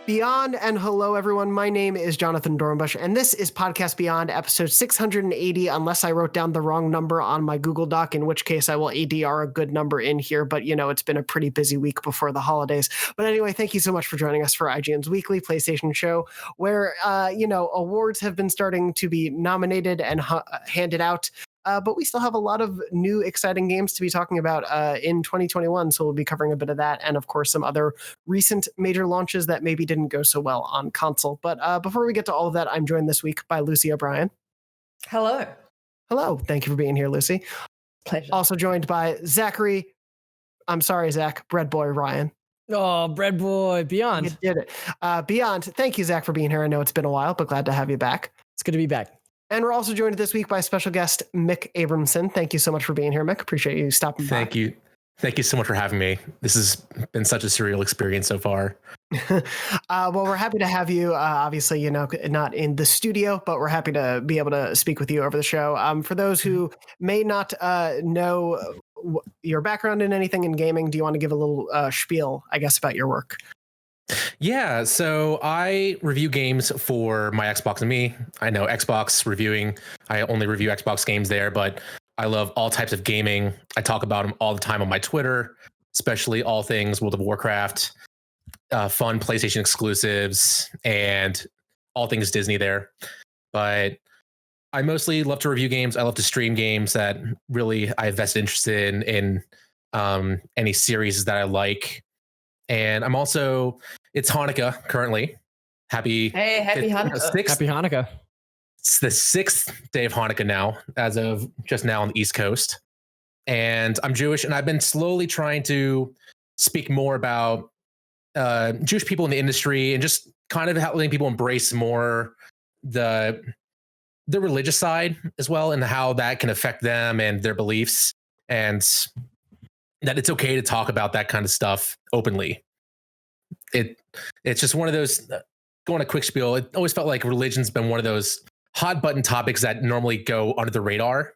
Beyond and hello, everyone. My name is Jonathon Dornbush, and this is Podcast Beyond, episode 680, unless I wrote down the wrong number on my Google Doc, in which case I will ADR a good number in here. But, you know, it's been a pretty busy week before the holidays. But anyway, thank you so much for joining us for IGN's weekly PlayStation show, where, awards have been starting to be nominated and handed out. But we still have a lot of new exciting games to be talking about in 2021. So we'll be covering a bit of that and, of course, some other recent major launches that maybe didn't go so well on console. But before we get to all of that, I'm joined this week by Lucy O'Brien. Hello. Hello. Thank you for being here, Lucy. Pleasure. Also joined by Zachary. I'm sorry, Zach. Bread Boy Ryan. Oh, Bread Boy. Beyond. You did it. Beyond. Thank you, Zach, for being here. I know it's been a while, but glad to have you back. It's good to be back. And we're also joined this week by special guest Mick Abrahamson. Thank you so much for being here, Mick. Appreciate you stopping by. Thank you. Thank you so much for having me. This has been such a surreal experience so far. Well, we're happy to have you. Obviously, you know, not in the studio, but we're happy to be able to speak with you over the show. For those who may not know your background in anything in gaming, do you want to give a little spiel, I guess, about your work? Yeah, so I review games for my Xbox and Me. I know Xbox reviewing, I only review Xbox games there, but I love all types of gaming. I talk about them all the time on my Twitter, especially all things World of Warcraft, fun PlayStation exclusives, and all things Disney there. But I mostly love to review games. I love to stream games that really I have vested interest in any series that I like. And I'm also, it's Hanukkah currently. Happy Hanukkah. Happy Hanukkah. It's the 6th day of Hanukkah now, as of just now on the East Coast. And I'm Jewish, and I've been slowly trying to speak more about Jewish people in the industry and just kind of letting people embrace more the religious side as well, and how that can affect them and their beliefs, and that it's okay to talk about that kind of stuff openly. It's just one of those, going a quick spiel, it always felt like religion's been one of those hot button topics that normally go under the radar.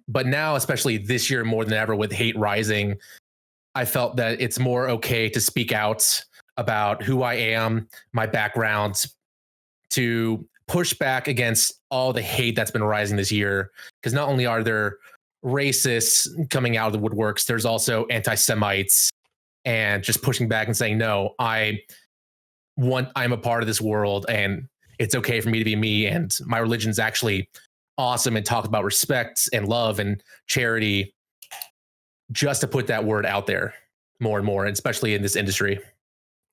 But now, especially this year more than ever with hate rising, I felt that it's more okay to speak out about who I am, my background, to push back against all the hate that's been rising this year. Because not only are there racists coming out of the woodworks, there's also anti-Semites, and just pushing back and saying, no, I'm a part of this world, and it's okay for me to be me, and my religion's actually awesome, and talk about respect and love and charity, just to put that word out there more and more, especially in this industry.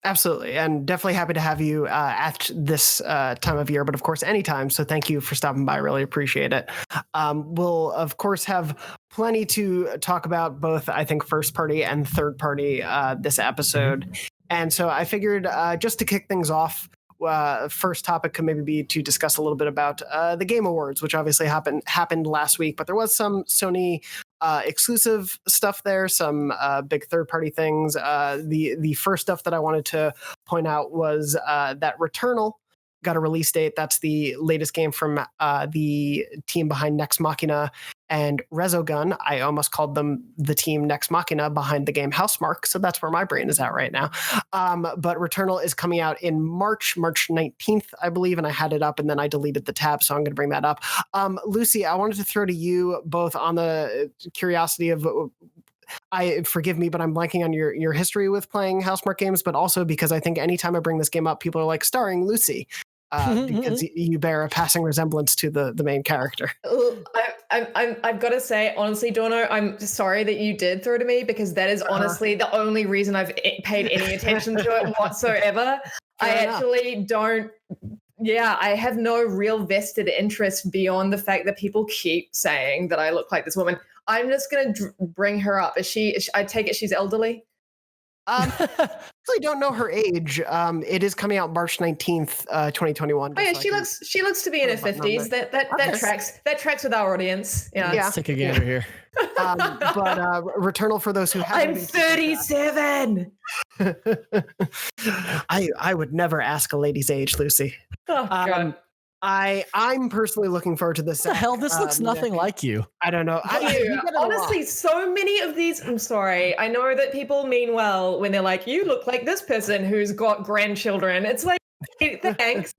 Absolutely. And definitely happy to have you at this time of year, but of course, anytime. So thank you for stopping by. Really appreciate it. We'll, of course, have plenty to talk about, both, I think, first party and third party this episode. Mm-hmm. And so I figured just to kick things off, first topic could maybe be to discuss a little bit about the Game Awards, which obviously happened last week, but there was some Sony exclusive stuff there, some big third-party things. The first stuff that I wanted to point out was that Returnal got a release date. That's the latest game from the team behind Nex Machina and Resogun. I almost called them the team Nex Machina behind the game Housemarque, so that's where my brain is at right now. But Returnal is coming out in March 19th, I believe, and I had it up and then I deleted the tab, so I'm going to bring that up. Lucy, I wanted to throw to you both on the curiosity of forgive me, but I'm blanking on your history with playing Housemarque games, but also because I think anytime I bring this game up, people are like, starring Lucy. Because you bear a passing resemblance to the main character. I've got to say, honestly, Dono, I'm sorry that you did throw to me, because that is honestly the only reason I've paid any attention to it whatsoever. I actually don't. Yeah, I have no real vested interest beyond the fact that people keep saying that I look like this woman. I'm just going to bring her up. I take it she's elderly? Actually don't know her age. It is coming out March 19th, 2021. Oh yeah, she looks to be in her 50s. That tracks with our audience. Yeah. Let's take a gander here. But Returnal, for those who haven't, I'm 37. I would never ask a lady's age, Lucy. Oh God. I'm personally looking forward to this. What the hell? This looks nothing like you. I don't know. Honestly, so many of these. I'm sorry. I know that people mean well when they're like, "You look like this person who's got grandchildren." It's like, thanks.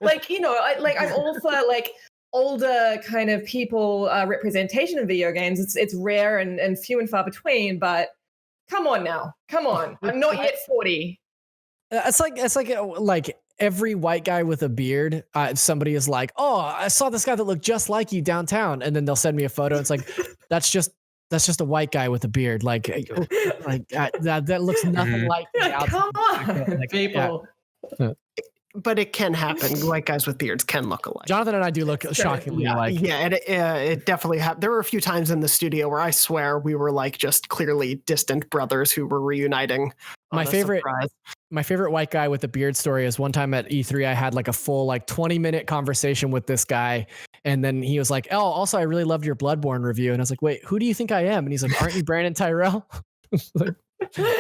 Like, I'm all for like older kind of people representation in video games. It's rare and few and far between. But come on now, come on. I'm not yet 40. It's like every white guy with a beard, somebody is like, "Oh, I saw this guy that looked just like you downtown," and then they'll send me a photo. It's like, that's just a white guy with a beard. Like that looks nothing like. Come on, people. Yeah. But it can happen. White guys with beards can look alike. Jonathon and I do look shockingly alike. Yeah, and it definitely happened. There were a few times in the studio where I swear we were like just clearly distant brothers who were reuniting. My favorite white guy with a beard story is one time at E3, I had like a full 20-minute conversation with this guy. And then he was like, "Oh, also, I really loved your Bloodborne review." And I was like, "Wait, who do you think I am?" And he's like, "Aren't you Brandon Tyrell?"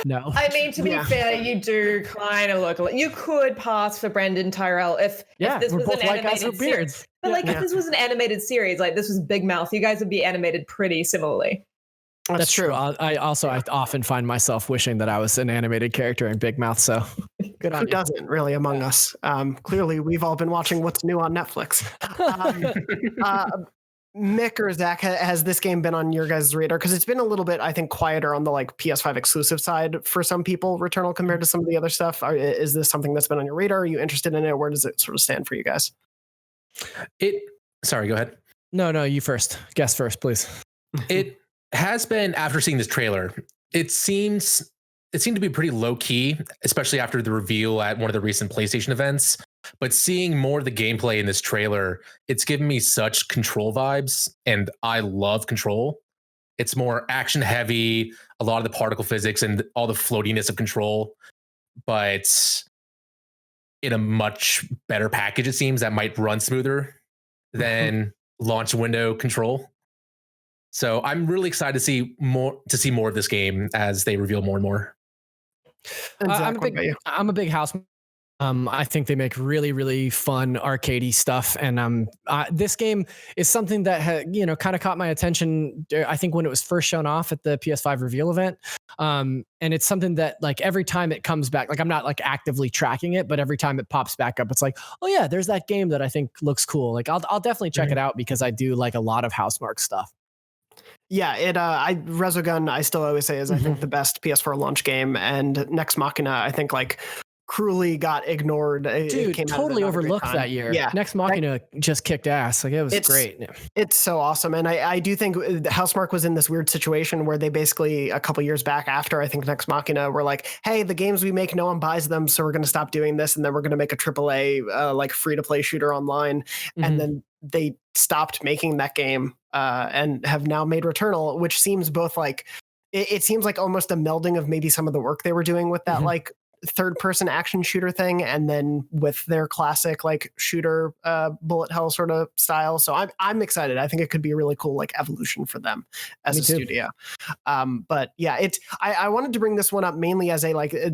No. I mean, to be fair, you do kind of look like you could pass for Brendan Tyrell if this was an animated series. But if this was an animated series, like this was Big Mouth, you guys would be animated pretty similarly. That's true. I often find myself wishing that I was an animated character in Big Mouth. So good on you. Who doesn't really among us? Clearly, we've all been watching what's new on Netflix. Mick or Zach, has this game been on your guys' radar? Because it's been a little bit, I think, quieter on the PS5 exclusive side for some people, Returnal, compared to some of the other stuff. Is this something that's been on your radar? Are you interested in it? Where does it sort of stand for you guys? Sorry, go ahead. No, you first. Guess first, please. It has been, after seeing this trailer, it seemed to be pretty low key, especially after the reveal at one of the recent PlayStation events. But seeing more of the gameplay in this trailer, it's given me such Control vibes, and I love Control. It's more action heavy, a lot of the particle physics and all the floatiness of Control, but in a much better package, it seems, that might run smoother than launch window Control. So I'm really excited to see more of this game as they reveal more and more. I'm a big house. I think they make really, really fun arcadey stuff, and this game is something that kind of caught my attention. I think when it was first shown off at the PS5 reveal event, and it's something that every time it comes back, I'm not actively tracking it, but every time it pops back up, it's like, oh yeah, there's that game that I think looks cool. I'll definitely check it out because I do like a lot of Housemarque stuff. Yeah, Resogun, I still always say, is I think the best PS4 launch game, and Nex Machina, I think cruelly got ignored. Dude, totally overlooked that year. Yeah, Nex Machina just kicked ass. It was great. It's so awesome, and I do think Housemarque was in this weird situation where they basically a couple years back after I think Nex Machina were like, "Hey, the games we make, no one buys them, so we're going to stop doing this, and then we're going to make a AAA free to play shooter online," and then they stopped making that game and have now made Returnal, which seems both it seems like almost a melding of maybe some of the work they were doing with that third person action shooter thing, and then with their classic shooter bullet hell sort of style. So I'm excited. I think it could be a really cool evolution for them as a studio. But yeah, I wanted to bring this one up mainly as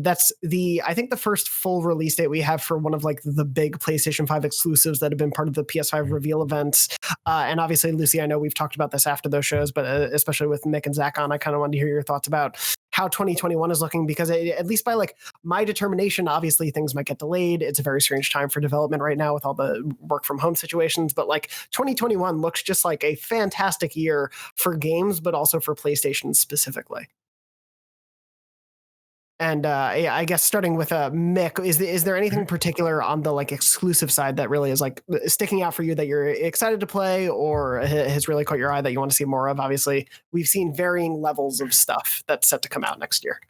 that's I think the first full release date we have for one of the big PlayStation 5 exclusives that have been part of the PS5 reveal events. And obviously, Lucy, I know we've talked about this after those shows, but especially with Mick and Zach on, I kind of wanted to hear your thoughts about how 2021 is looking, because at least by my determination, obviously things might get delayed. It's a very strange time for development right now with all the work from home situations, but 2021 looks just like a fantastic year for games, but also for PlayStation specifically. And I guess starting with Mick, is there anything particular on the exclusive side that really is sticking out for you that you're excited to play, or has really caught your eye that you want to see more of? Obviously, we've seen varying levels of stuff that's set to come out next year.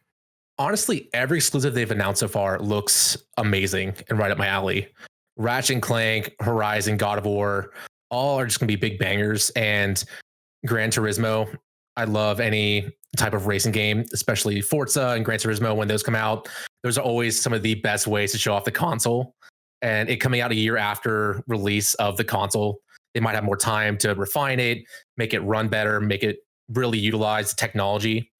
Honestly, every exclusive they've announced so far looks amazing and right up my alley. Ratchet & Clank, Horizon, God of War, all are just going to be big bangers. And Gran Turismo, I love any type of racing game, especially Forza and Gran Turismo. When those come out, those are always some of the best ways to show off the console. And it coming out a year after release of the console, they might have more time to refine it, make it run better, make it really utilize the technology.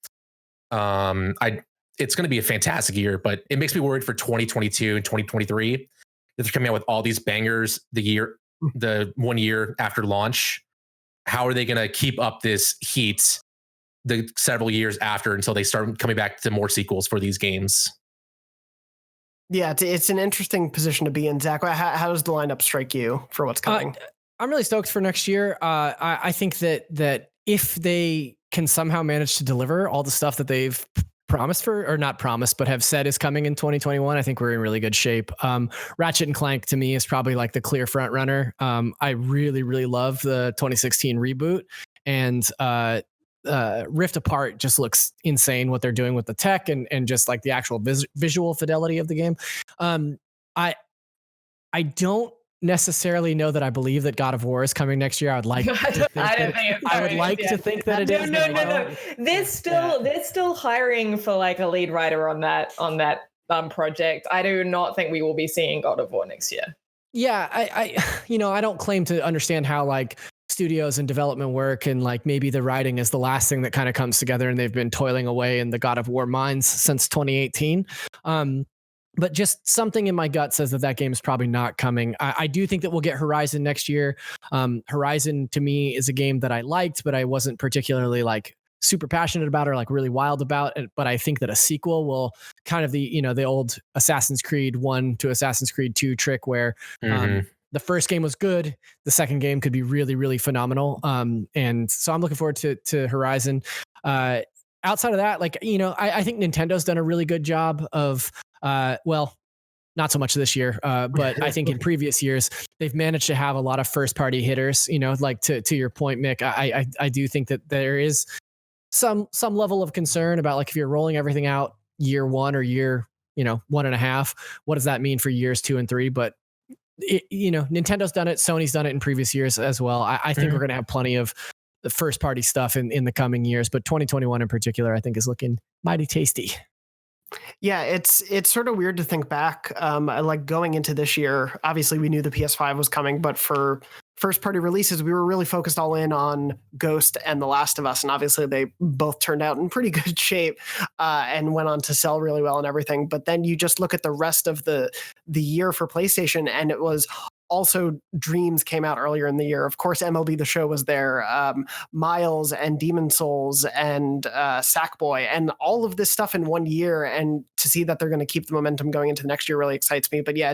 It's going to be a fantastic year, but it makes me worried for 2022 and 2023 that they're coming out with all these bangers the year the 1 year after launch. How are they going to keep up this heat the several years after until they start coming back to more sequels for these games? Yeah, it's an interesting position to be in. Zach, how does the lineup strike you for what's coming? I'm really stoked for next year. I think that if they can somehow manage to deliver all the stuff that they've promised or not promised, but have said is coming in 2021, I think we're in really good shape. Ratchet and Clank to me is probably like the clear front runner. I really, really love the 2016 reboot, and Rift Apart just looks insane what they're doing with the tech and just like the actual visual fidelity of the game. I don't necessarily know that I believe that God of War is coming next year. I would like to think that it is. No. They're still hiring for like a lead writer on that project. I do not think we will be seeing God of War next year. Yeah, I don't claim to understand how like studios and development work, and like maybe the writing is the last thing that kind of comes together, and they've been toiling away in the God of War mines since 2018. But just something in my gut says that game is probably not coming. I do think that we'll get Horizon next year. Horizon to me is a game that I liked, but I wasn't particularly like super passionate about or like really wild about it. But I think that a sequel will kind of the old Assassin's Creed 1 to Assassin's Creed 2 trick where the first game was good. The second game could be really, really phenomenal. And so I'm looking forward to Horizon. Outside of that, like, I think Nintendo's done a really good job of, well, not so much this year, but I think in previous years, they've managed to have a lot of first party hitters, like to your point, Mick, I do think that there is some level of concern about like, if you're rolling everything out year one or year, 1.5, what does that mean for years 2 and 3? But Nintendo's done it. Sony's done it in previous years as well. I think we're going to have plenty of the first party stuff in the coming years, but 2021 in particular, I think is looking mighty tasty. Yeah, it's sort of weird to think back. Like going into this year, obviously we knew the PS5 was coming, but for first party releases, we were really focused all in on Ghost and The Last of Us. And obviously they both turned out in pretty good shape and went on to sell really well and everything. But then you just look at the rest of the year for PlayStation, and it was also Dreams came out earlier in the year. Of course, MLB The Show was there, Miles and Demon Souls and Sackboy, and all of this stuff in 1 year. And to see that they're going to keep the momentum going into the next year really excites me. But yeah,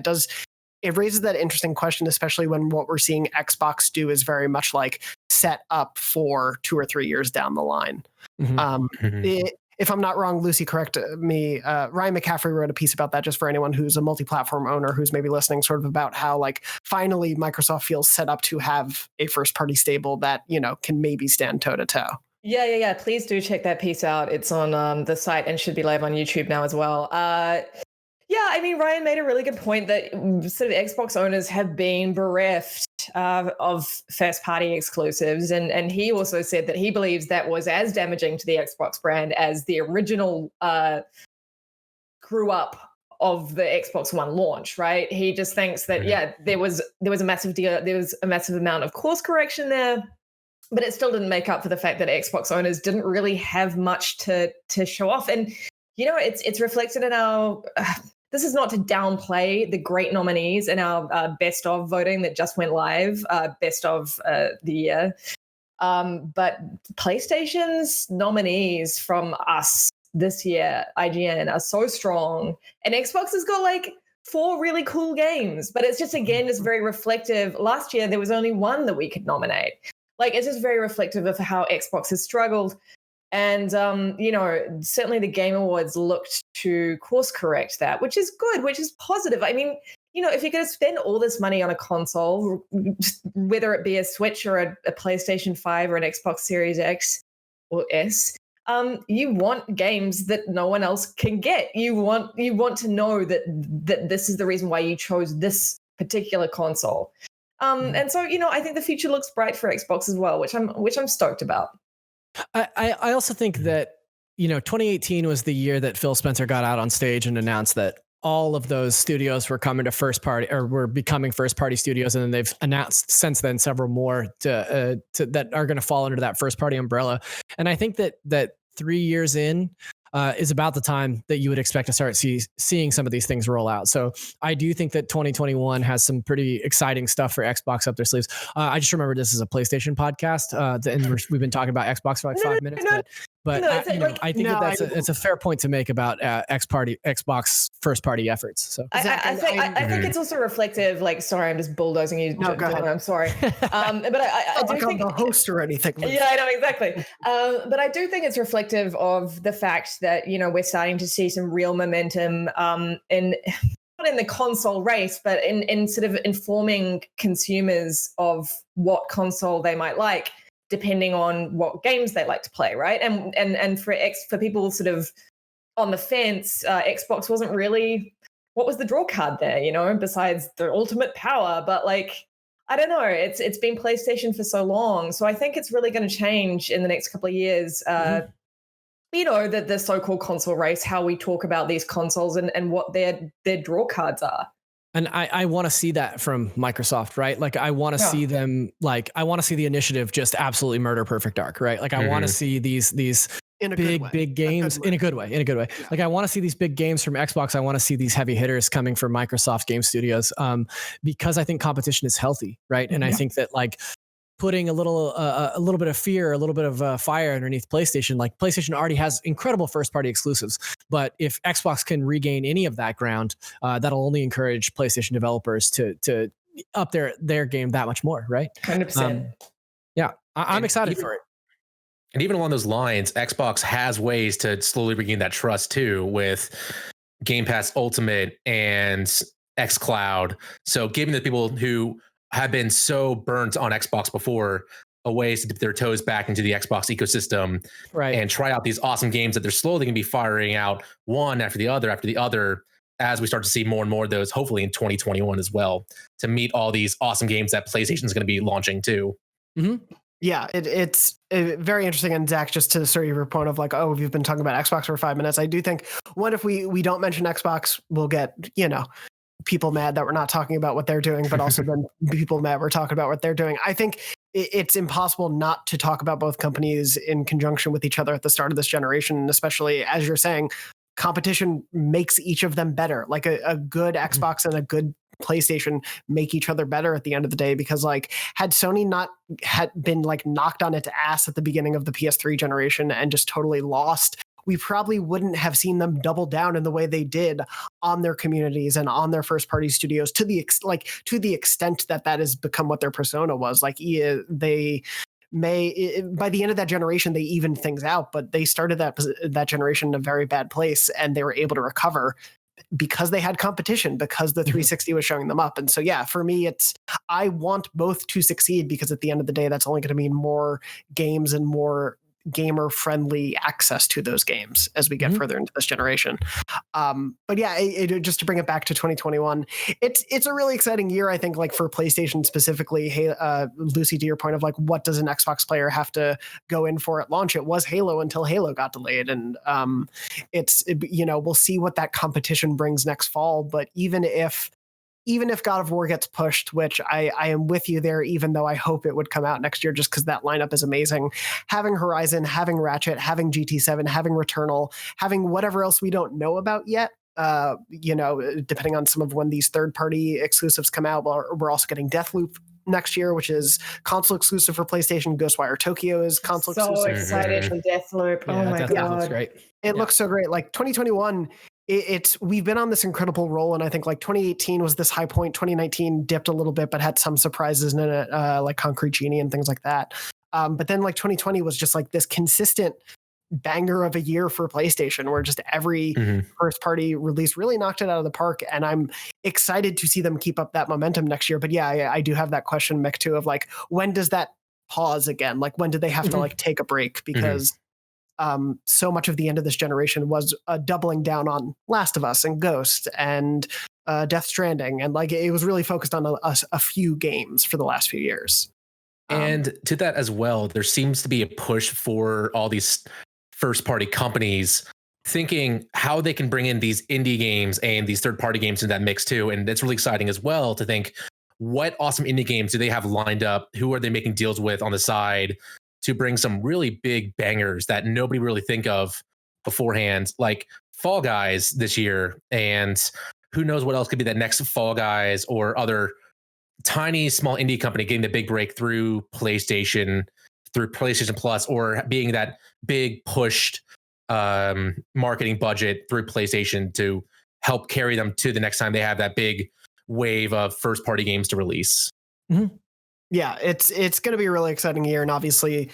it raises that interesting question, especially when what we're seeing Xbox do is very much like set up for 2 or 3 years down the line. If I'm not wrong, Lucy, correct me. Ryan McCaffrey wrote a piece about that, just for anyone who's a multi-platform owner who's maybe listening, sort of about how like finally Microsoft feels set up to have a first-party stable that can maybe stand toe-to-toe. Yeah. Please do check that piece out. It's on the site and should be live on YouTube now as well. Yeah, I mean, Ryan made a really good point that sort of Xbox owners have been bereft of first-party exclusives. And he also said that he believes that was as damaging to the Xbox brand as the original grew up of the Xbox One launch, right? He just thinks that, there was a massive deal. There was a massive amount of course correction there, but it still didn't make up for the fact that Xbox owners didn't really have much to show off. And, it's reflected in our... this is not to downplay the great nominees in our best of voting that just went live, best of the year. But PlayStation's nominees from us this year, IGN, are so strong. And Xbox has got like 4 really cool games. But it's just, again, just very reflective. Last year, there was only 1 that we could nominate. Like, it's just very reflective of how Xbox has struggled. And, certainly the Game Awards looked to course correct that, which is good, which is positive. I mean, if you're going to spend all this money on a console, whether it be a Switch or a PlayStation 5 or an Xbox Series X or S, you want games that no one else can get. You want to know that this is the reason why you chose this particular console. And so, I think the future looks bright for Xbox as well, which I'm stoked about. I also think that, 2018 was the year that Phil Spencer got out on stage and announced that all of those studios were coming to first party or were becoming first party studios. And then they've announced since then several more that are going to fall under that first party umbrella. And I think that 3 years in, is about the time that you would expect to start seeing some of these things roll out. So I do think that 2021 has some pretty exciting stuff for Xbox up their sleeves. I just remember this is a PlayStation podcast, and we've been talking about Xbox for like 5 minutes, but I think it's a fair point to make about Xbox first party efforts. So I think it's also reflective. Like, sorry, I'm just bulldozing you. No, go ahead. I'm sorry, but I do think the host or anything. Yeah, I know exactly. But I do think it's reflective of the fact that we're starting to see some real momentum in not in the console race, but in sort of informing consumers of what console they might like, depending on what games they like to play, right? And for people sort of on the fence, Xbox wasn't really what was the draw card there, besides the ultimate power. But like, I don't know, it's been PlayStation for so long, so I think it's really going to change in the next couple of years. The so-called console race, how we talk about these consoles and what their draw cards are. And I want to see that from Microsoft, right? Like I want to see them, like I want to see the initiative just absolutely murder Perfect Dark, right? Like I want to see these in a big games in a good way. Yeah. Like I want to see these big games from Xbox. I want to see these heavy hitters coming from Microsoft Game Studios, because I think competition is healthy, right? And I think that like putting a little bit of fear, a little bit of fire underneath PlayStation. Like PlayStation already has incredible first-party exclusives, but if Xbox can regain any of that ground, that'll only encourage PlayStation developers to up their game that much more, right? 100%. Yeah, I'm excited for it. And even along those lines, Xbox has ways to slowly regain that trust too, with Game Pass Ultimate and xCloud. So giving the people who have been so burnt on Xbox before a ways to dip their toes back into the Xbox ecosystem, right, and try out these awesome games that they're slowly going to be firing out one after the other as we start to see more and more of those, hopefully in 2021 as well, to meet all these awesome games that PlayStation is going to be launching too. Mm-hmm. Yeah, it's very interesting. And Zach, just to sort of your point of like, oh, we've been talking about Xbox for 5 minutes. I do think if we don't mention Xbox, we'll get, people mad that we're not talking about what they're doing, but also then people mad we're talking about what they're doing. I think it's impossible not to talk about both companies in conjunction with each other at the start of this generation. And especially, as you're saying, competition makes each of them better. Like a good Xbox and a good PlayStation make each other better at the end of the day, because like had Sony not had been like knocked on its ass at the beginning of the PS3 generation and just totally lost, we probably wouldn't have seen them double down in the way they did on their communities and on their first party studios to the extent that has become what their persona was. Like they may, by the end of that generation, they evened things out, but they started that generation in a very bad place, and they were able to recover because they had competition, because the 360 was showing them up. And so, yeah, for me, I want both to succeed, because at the end of the day, that's only going to mean more games and more gamer friendly access to those games as we get further into this generation. But yeah, just to bring it back to 2021, it's a really exciting year, I think, like for PlayStation specifically. Hey, Lucy, to your point of like, what does an Xbox player have to go in for at launch? It was Halo until Halo got delayed. And we'll see what that competition brings next fall. But even if God of War gets pushed, which I am with you there, even though I hope it would come out next year just because that lineup is amazing. Having Horizon, having Ratchet, having GT7, having Returnal, having whatever else we don't know about yet, depending on some of when these third-party exclusives come out. We're also getting Deathloop next year, which is console exclusive for PlayStation. Ghostwire Tokyo is console exclusive. So excited for Deathloop. Oh my God. Looks great. It looks so great. Like 2021, we've been on this incredible roll, and I think like 2018 was this high point. 2019 dipped a little bit, but had some surprises in it, like Concrete Genie and things like that. But then like 2020 was just like this consistent banger of a year for PlayStation, where just every first party release really knocked it out of the park. And I'm excited to see them keep up that momentum next year. But yeah, I do have that question, Mick, too, of like, when does that pause again? Like, when do they have to like take a break? Because so much of the end of this generation was doubling down on Last of Us and Ghost and Death Stranding, and like it was really focused on a few games for the last few years. And to that as well, there seems to be a push for all these first party companies thinking how they can bring in these indie games and these third party games in that mix too. And it's really exciting as well to think, what awesome indie games do they have lined up? Who are they making deals with on the side to bring some really big bangers that nobody really think of beforehand, like Fall Guys this year, and who knows what else could be that next Fall Guys or other tiny small indie company getting the big break through PlayStation Plus, or being that big pushed marketing budget through PlayStation to help carry them to the next time they have that big wave of first party games to release. Mm-hmm. Yeah, it's going to be a really exciting year, and obviously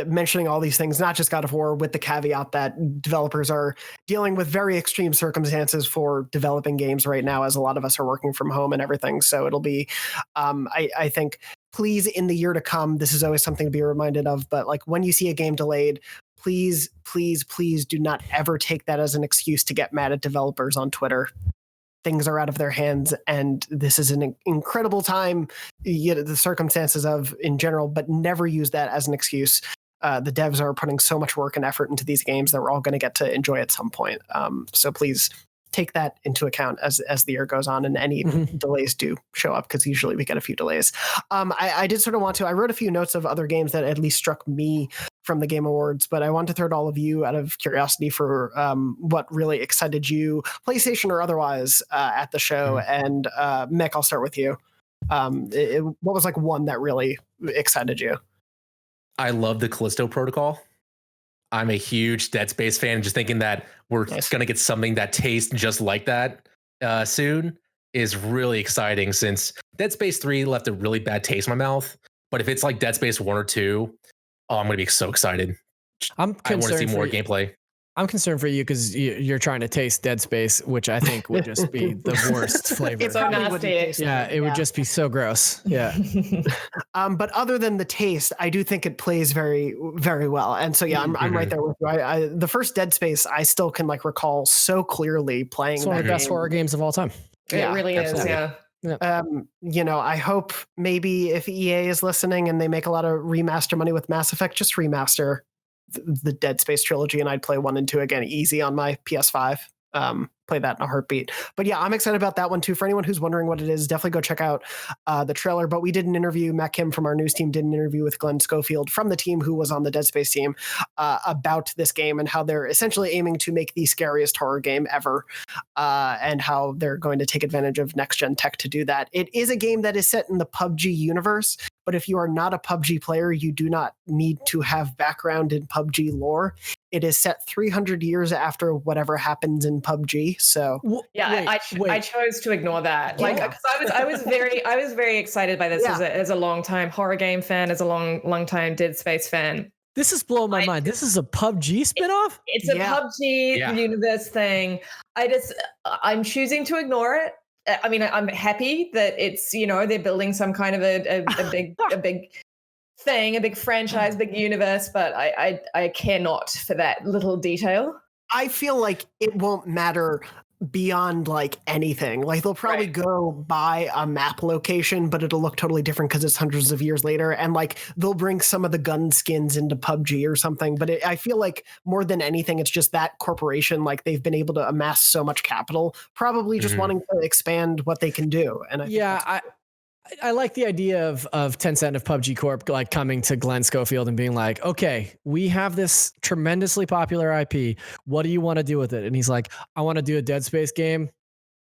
mentioning all these things, not just God of War, with the caveat that developers are dealing with very extreme circumstances for developing games right now, as a lot of us are working from home and everything. So it'll be, I think, please, in the year to come, this is always something to be reminded of, but like when you see a game delayed, please, please, please do not ever take that as an excuse to get mad at developers on Twitter. Things are out of their hands, and this is an incredible time, the circumstances of in general, but never use that as an excuse. The devs are putting so much work and effort into these games that we're all going to get to enjoy at some point. So please take that into account as the year goes on, and any delays do show up, because usually we get a few delays. I did sort of want to, I wrote a few notes of other games that at least struck me from the Game Awards, but I want to throw to all of you out of curiosity for what really excited you, PlayStation or otherwise, at the show. And Mick, I'll start with you. What was like one that really excited you? I love the Callisto Protocol. I'm a huge Dead Space fan. Just thinking that we're going to get something that tastes just like that soon is really exciting, since Dead Space 3 left a really bad taste in my mouth. But if it's like Dead Space 1 or 2, oh, I'm going to be so excited. I want to see more gameplay. I'm concerned for you because you're trying to taste Dead Space, which I think would just be the worst flavor. It's so nasty. Yeah, it would just be so gross. Yeah. But other than the taste, I do think it plays very, very well. And so, yeah, I'm right there with you. The first Dead Space, I still can like recall so clearly playing. It's one of the best horror games of all time. It really is. Yeah. I hope maybe if EA is listening and they make a lot of remaster money with Mass Effect, just remaster the Dead Space trilogy, and I'd play 1 and 2 again easy on my PS5. Play that in a heartbeat. But yeah, I'm excited about that one too. For anyone who's wondering what it is, definitely go check out the trailer. But we did an interview, Matt Kim from our news team did an interview with Glenn Schofield from the team who was on the Dead Space team about this game and how they're essentially aiming to make the scariest horror game ever, and how they're going to take advantage of next-gen tech to do that. It is a game that is set in the PUBG universe, but if you are not a PUBG player, you do not need to have background in PUBG lore. It is set 300 years after whatever happens in PUBG. So yeah, I chose to ignore that. Like, because I was very excited by this as a long time horror game fan, as a long time Dead Space fan. This is blowing my mind. This is a PUBG spinoff? It's a PUBG universe thing. I'm choosing to ignore it. I mean, I'm happy that it's, they're building some kind of a big thing, a big franchise, big universe, but I care not for that little detail. I feel like it won't matter beyond like anything. Like they'll probably go buy a map location, but it'll look totally different because it's hundreds of years later. And like they'll bring some of the gun skins into PUBG or something. But I feel like more than anything, it's just that corporation, like they've been able to amass so much capital, probably just wanting to expand what they can do. And I like the idea of Tencent, of PUBG Corp, like coming to Glenn Schofield and being like, okay, we have this tremendously popular IP. What do you want to do with it? And he's like, I want to do a Dead Space game,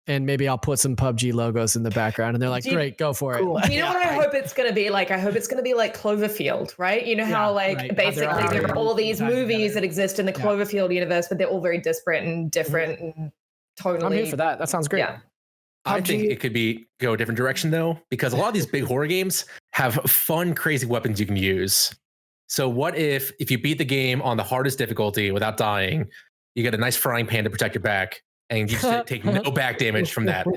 and maybe I'll put some PUBG logos in the background. And they're like, great, go for it. Do you know what I hope it's going to be like? I hope it's going to be like Cloverfield, right? You know how basically there are all these movies that exist in the Cloverfield universe, but they're all very disparate and different and totally. I'm here for that. That sounds great. Yeah. I think it could go a different direction though, because a lot of these big horror games have fun, crazy weapons you can use. So what if you beat the game on the hardest difficulty without dying, you get a nice frying pan to protect your back, and you just take no back damage from that.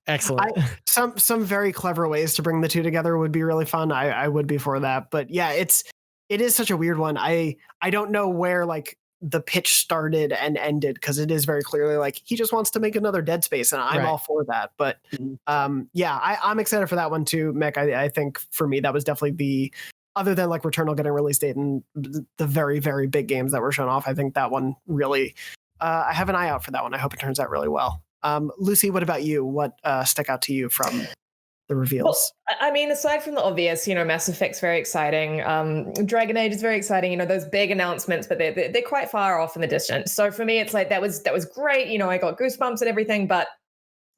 Excellent. Some very clever ways to bring the two together would be really fun. I would be for that. But yeah, it is such a weird one. I don't know where like the pitch started and ended, because it is very clearly like he just wants to make another Dead Space, and I'm all for that. But I'm excited for that one too, Mick. I think for me that was definitely other than like Returnal getting release date and the very, very big games that were shown off, I think that one really I have an eye out for that one. I hope it turns out really well. Lucy, what about you? What stuck out to you from the reveals? Well, I mean, aside from the obvious, Mass Effect's very exciting. Dragon Age is very exciting. Those big announcements, but they're quite far off in the distance. So for me, it's like that was great. I got goosebumps and everything, but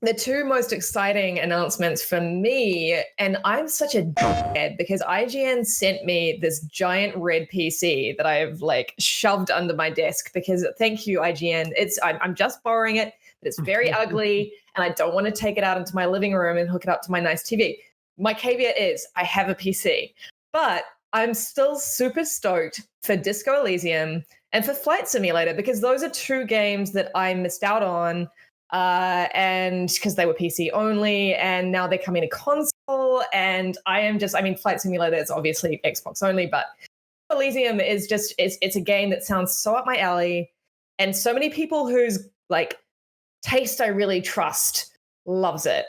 the two most exciting announcements for me, and I'm such a dickhead because IGN sent me this giant red PC that I've like shoved under my desk because thank you, IGN. I'm just borrowing it, but it's very ugly and I don't want to take it out into my living room and hook it up to my nice TV. My caveat is I have a PC, but I'm still super stoked for Disco Elysium and for Flight Simulator because those are two games that I missed out on. And because they were PC only, and now they're coming to console. And Flight Simulator is obviously Xbox only, but Elysium is just it's a game that sounds so up my alley, and so many people whose like taste I really trust loves it.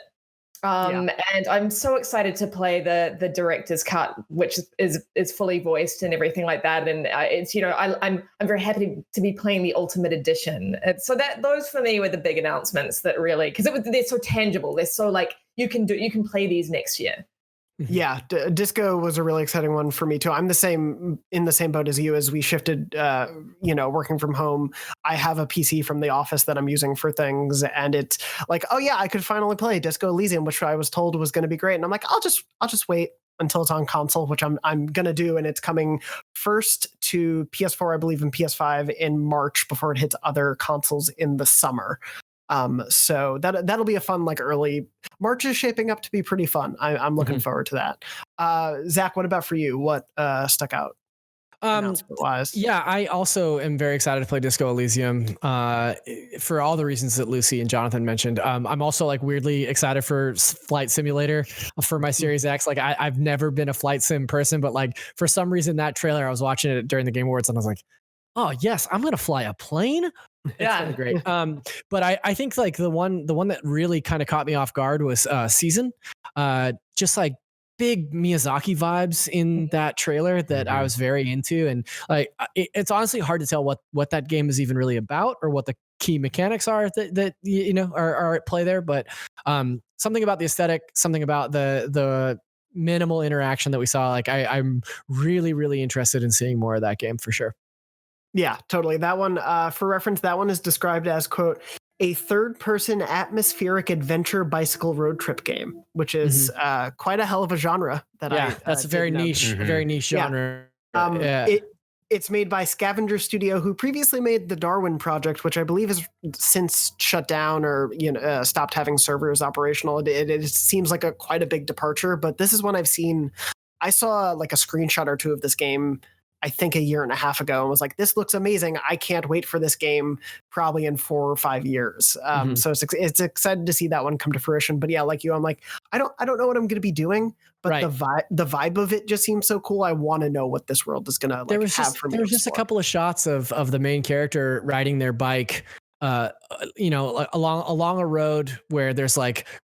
And I'm so excited to play the director's cut, which is fully voiced and everything like that. And it's I'm very happy to be playing the Ultimate Edition. And so that those for me were the big announcements that really because they're so tangible. They're so like you can play these next year. Yeah, Disco was a really exciting one for me too. I'm in the same boat as you as we shifted, working from home. I have a PC from the office that I'm using for things, and it's like, oh yeah, I could finally play Disco Elysium, which I was told was going to be great, and I'm like, I'll just wait until it's on console, which I'm gonna do, and it's coming first to PS4, I believe, and PS5 in March before it hits other consoles in the summer. So that'll be a fun early. March is shaping up to be pretty fun. I'm looking forward to that. Zach, what about for you? What stuck out? Announcement-wise? Yeah, I also am very excited to play Disco Elysium for all the reasons that Lucy and Jonathan mentioned. I'm also weirdly excited for Flight Simulator for my Series X. I've never been a flight sim person, but for some reason that trailer, I was watching it during the Game Awards and I was like, oh yes, I'm going to fly a plane. Yeah, great. But I think the one that really kind of caught me off guard was Season. Just big Miyazaki vibes in that trailer that I was very into, and it's honestly hard to tell what that game is even really about or what the key mechanics are that are at play there. But something about the aesthetic, something about the minimal interaction that we saw. I'm really, really interested in seeing more of that game for sure. Yeah, totally. That one, for reference, that one is described as, quote, a third-person atmospheric adventure bicycle road trip game, which is quite a hell of a genre. That's a very niche genre. It's made by Scavenger Studio, who previously made the Darwin Project, which I believe has since shut down or stopped having servers operational. It seems like quite a big departure, but this is one I've seen. I saw a screenshot or two of this game, I think a year and a half ago, and was like, this looks amazing. I can't wait for this game probably in 4 or 5 years. So it's excited to see that one come to fruition. But yeah, like you, I'm like, I don't know what I'm going to be doing, but the vibe of it just seems so cool. I want to know what this world is going to have for me. There was just a couple of shots of the main character riding their bike along a road where there's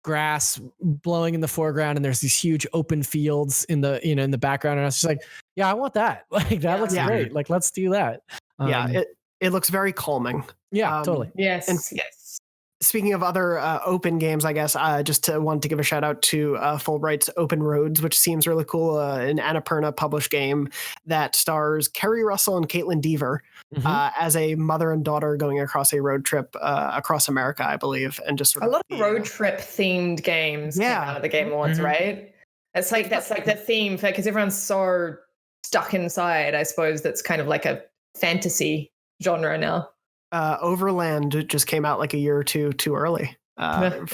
grass blowing in the foreground and there's these huge open fields in the background. And I was just like, yeah, I want that. That looks great. Let's do that. It looks very calming. Yeah, totally. Yes. Speaking of other open games, I guess want to give a shout out to Fulbright's Open Roads, which seems really cool. An Annapurna published game that stars Kerry Russell and Caitlin Dever as a mother and daughter going across a road trip across America, I believe, and just a lot of road trip themed games came out of the Game Awards, right? That's the theme because everyone's so stuck inside. I suppose that's kind of like a fantasy genre now. Overland just came out a year or two too early. But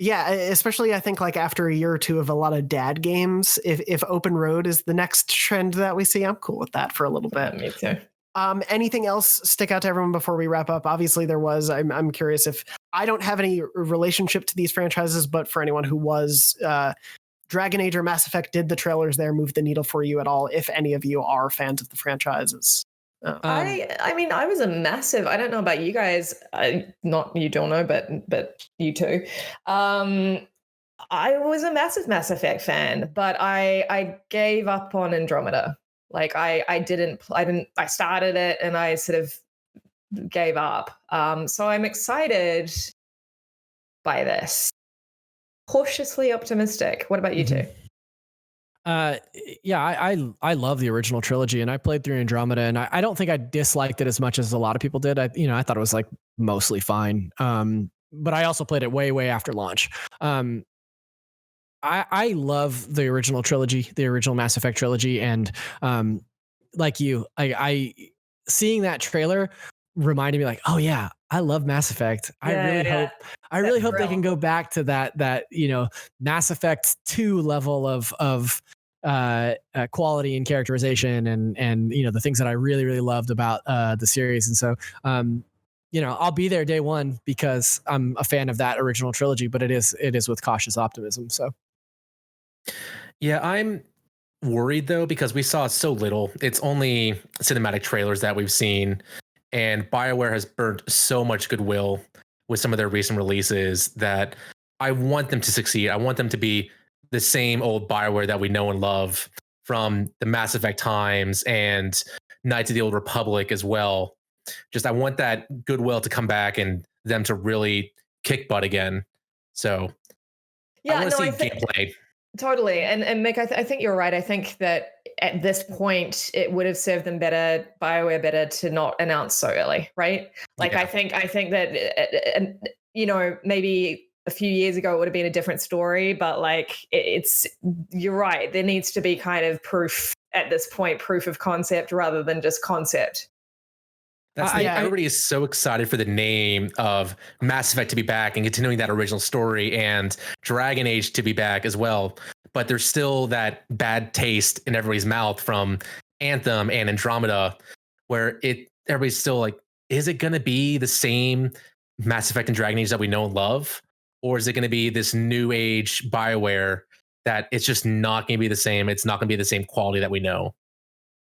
especially I think after a year or two of a lot of dad games, if Open Road is the next trend that we see, I'm cool with that for a little bit. Me too. Anything else stick out to everyone before we wrap up? Obviously there was, I'm curious if I don't have any relationship to these franchises, but for anyone who was, Dragon Age or Mass Effect, did the trailers there move the needle for you at all? If any of you are fans of the franchises? I was a massive, I don't know about you guys, not you don't know, but you too. I was a massive Mass Effect fan, but I gave up on Andromeda. I started it and I sort of gave up. So I'm excited by this. cautiously optimistic. What about you two? Yeah, I love the original trilogy, and I played through Andromeda, and I don't think I disliked it as much as a lot of people did. I thought it was like mostly fine. But I also played it way after launch. I love the original trilogy, the original Mass Effect trilogy, and like you, I seeing that trailer reminded me like, oh yeah, I love Mass Effect. I really hope they can go back to that Mass Effect 2 level of quality and characterization and the things that I really loved about the series. And so I'll be there day one because I'm a fan of that original trilogy, but it is with cautious optimism. So yeah, I'm worried though because we saw so little. It's only cinematic trailers that we've seen, and BioWare has burnt so much goodwill with some of their recent releases that I want them to succeed. I want them to be the same old BioWare that we know and love from the Mass Effect times and Knights of the Old Republic as well. Just I want that goodwill to come back and them to really kick butt again. So I want to see gameplay. Totally. And Mick, I think you're right. I think that at this point, it would have served them better, BioWare better, to not announce so early, right? Like, yeah. I think that, maybe a few years ago, it would have been a different story, but like, you're right. There needs to be kind of proof at this point, proof of concept rather than just concept. Everybody is so excited for the name of Mass Effect to be back and continuing that original story, and Dragon Age to be back as well. But there's still that bad taste in everybody's mouth from Anthem and Andromeda, where everybody's still like, is it going to be the same Mass Effect and Dragon Age that we know and love? Or is it going to be this new age BioWare that it's just not going to be the same? It's not going to be the same quality that we know.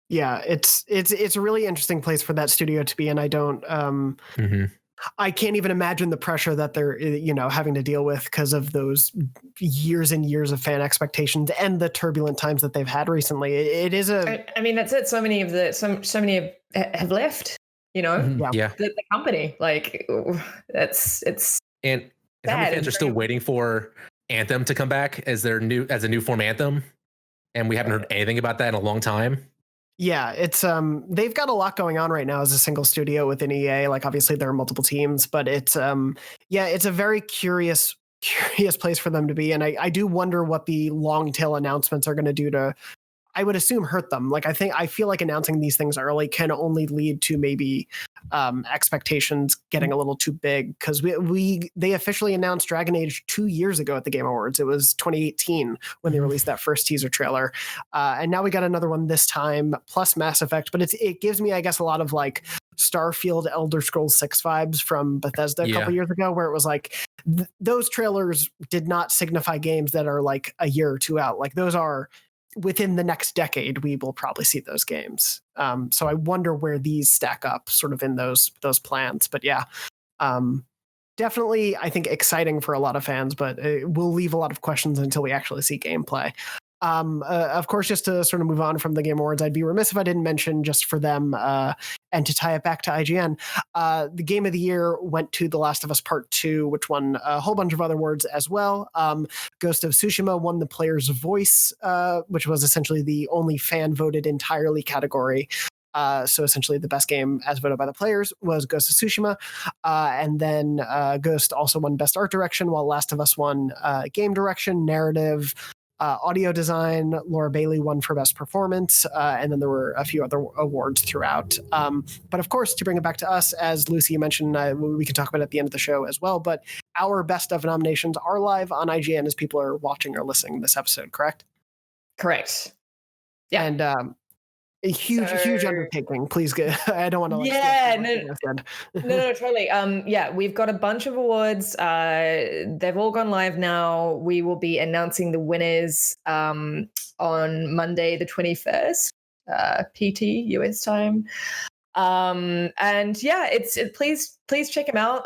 Yeah, it's a really interesting place for that studio to be, and I don't I can't even imagine the pressure that they're having to deal with because of those years and years of fan expectations and the turbulent times that they've had recently. It is I mean, that's it. So many have left. The company. Like it's and how many fans are still waiting for Anthem to come back as a new form Anthem, and we haven't heard anything about that in a long time. Yeah, it's they've got a lot going on right now as a single studio within EA. Like obviously there are multiple teams, but it's it's a very curious place for them to be. And I do wonder what the long tail announcements are going to do to, I would assume, hurt them. Like I feel like announcing these things early can only lead to maybe expectations getting a little too big, because they officially announced Dragon Age 2 years ago at the Game Awards. It was 2018 when they released that first teaser trailer, and now we got another one this time plus Mass Effect. But it gives me, I guess, a lot of like Starfield, Elder Scrolls 6 vibes from Bethesda a couple years ago, where it was like those trailers did not signify games that are like a year or two out. Like those are within the next decade, we will probably see those games. So I wonder where these stack up sort of in those plans. But yeah, definitely, I think exciting for a lot of fans, but it will leave a lot of questions until we actually see gameplay. Of course, just to sort of move on from the Game Awards, I'd be remiss if I didn't mention, just for them and to tie it back to IGN, the Game of the Year went to The Last of Us Part 2, which won a whole bunch of other awards as well. Ghost of Tsushima won the Player's Voice, which was essentially the only fan-voted entirely category. So essentially the best game as voted by the players was Ghost of Tsushima. And then Ghost also won Best Art Direction, while Last of Us won Game Direction, Narrative, audio design. Laura Bailey won for best performance, and then there were a few other awards throughout. But of course, to bring it back to us, as Lucy mentioned, we can talk about it at the end of the show as well, but our best of nominations are live on IGN as people are watching or listening to this episode, correct? Correct. Yeah. And a huge undertaking. Please go. I don't want to. No, totally. We've got a bunch of awards. They've all gone live now. We will be announcing the winners on Monday, the 21st, PT US time. Please check them out.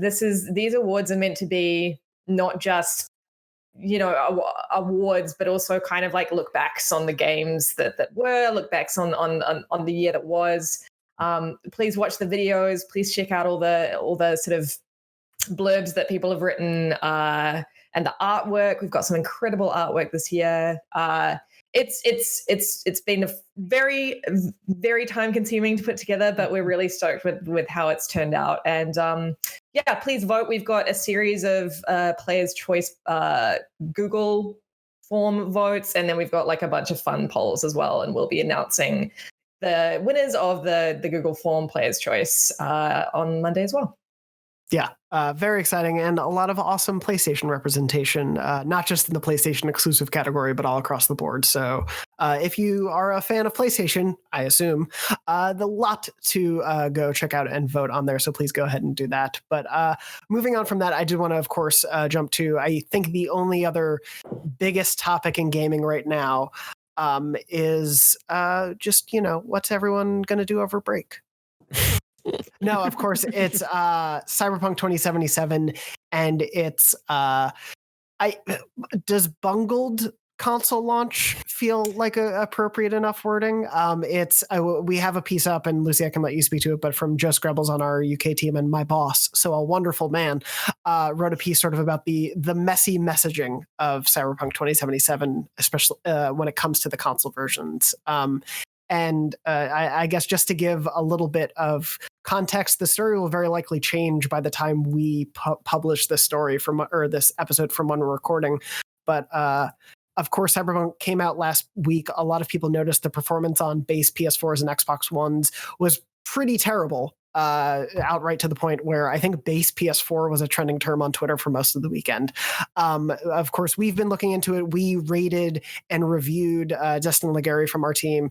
These awards are meant to be not just awards, but also kind of like look backs on the games that were, look backs on the year that was. Please watch the videos. Please check out all the sort of blurbs that people have written, and and the artwork. We've got some incredible artwork this year. It's been a very, very time consuming to put together, but we're really stoked with how it's turned out. And yeah, please vote. We've got a series of players' choice Google form votes, and then we've got like a bunch of fun polls as well, and we'll be announcing the winners of the Google form players' choice on Monday as well. Yeah, very exciting, and a lot of awesome PlayStation representation, not just in the PlayStation exclusive category, but all across the board. So if you are a fan of PlayStation, I assume, the lot to go check out and vote on there. So please go ahead and do that. But moving on from that, I do want to, of course, jump to, I think the only other biggest topic in gaming right now is just, what's everyone going to do over break? No, of course, it's Cyberpunk 2077, and it's does bungled console launch feel like a appropriate enough wording? We have a piece up, and Lucy, I can let you speak to it, but from Joe Screbbles on our UK team and my boss, so a wonderful man, wrote a piece sort of about the messy messaging of Cyberpunk 2077, especially when it comes to the console versions. And I guess just to give a little bit of context, the story will very likely change by the time we publish this story this episode from when we're recording. But of course, Cyberpunk came out last week. A lot of people noticed the performance on base PS4s and Xbox Ones was pretty terrible. Outright to the point where I think base PS4 was a trending term on Twitter for most of the weekend. Of course, we've been looking into it. We rated and reviewed, Justin Legary from our team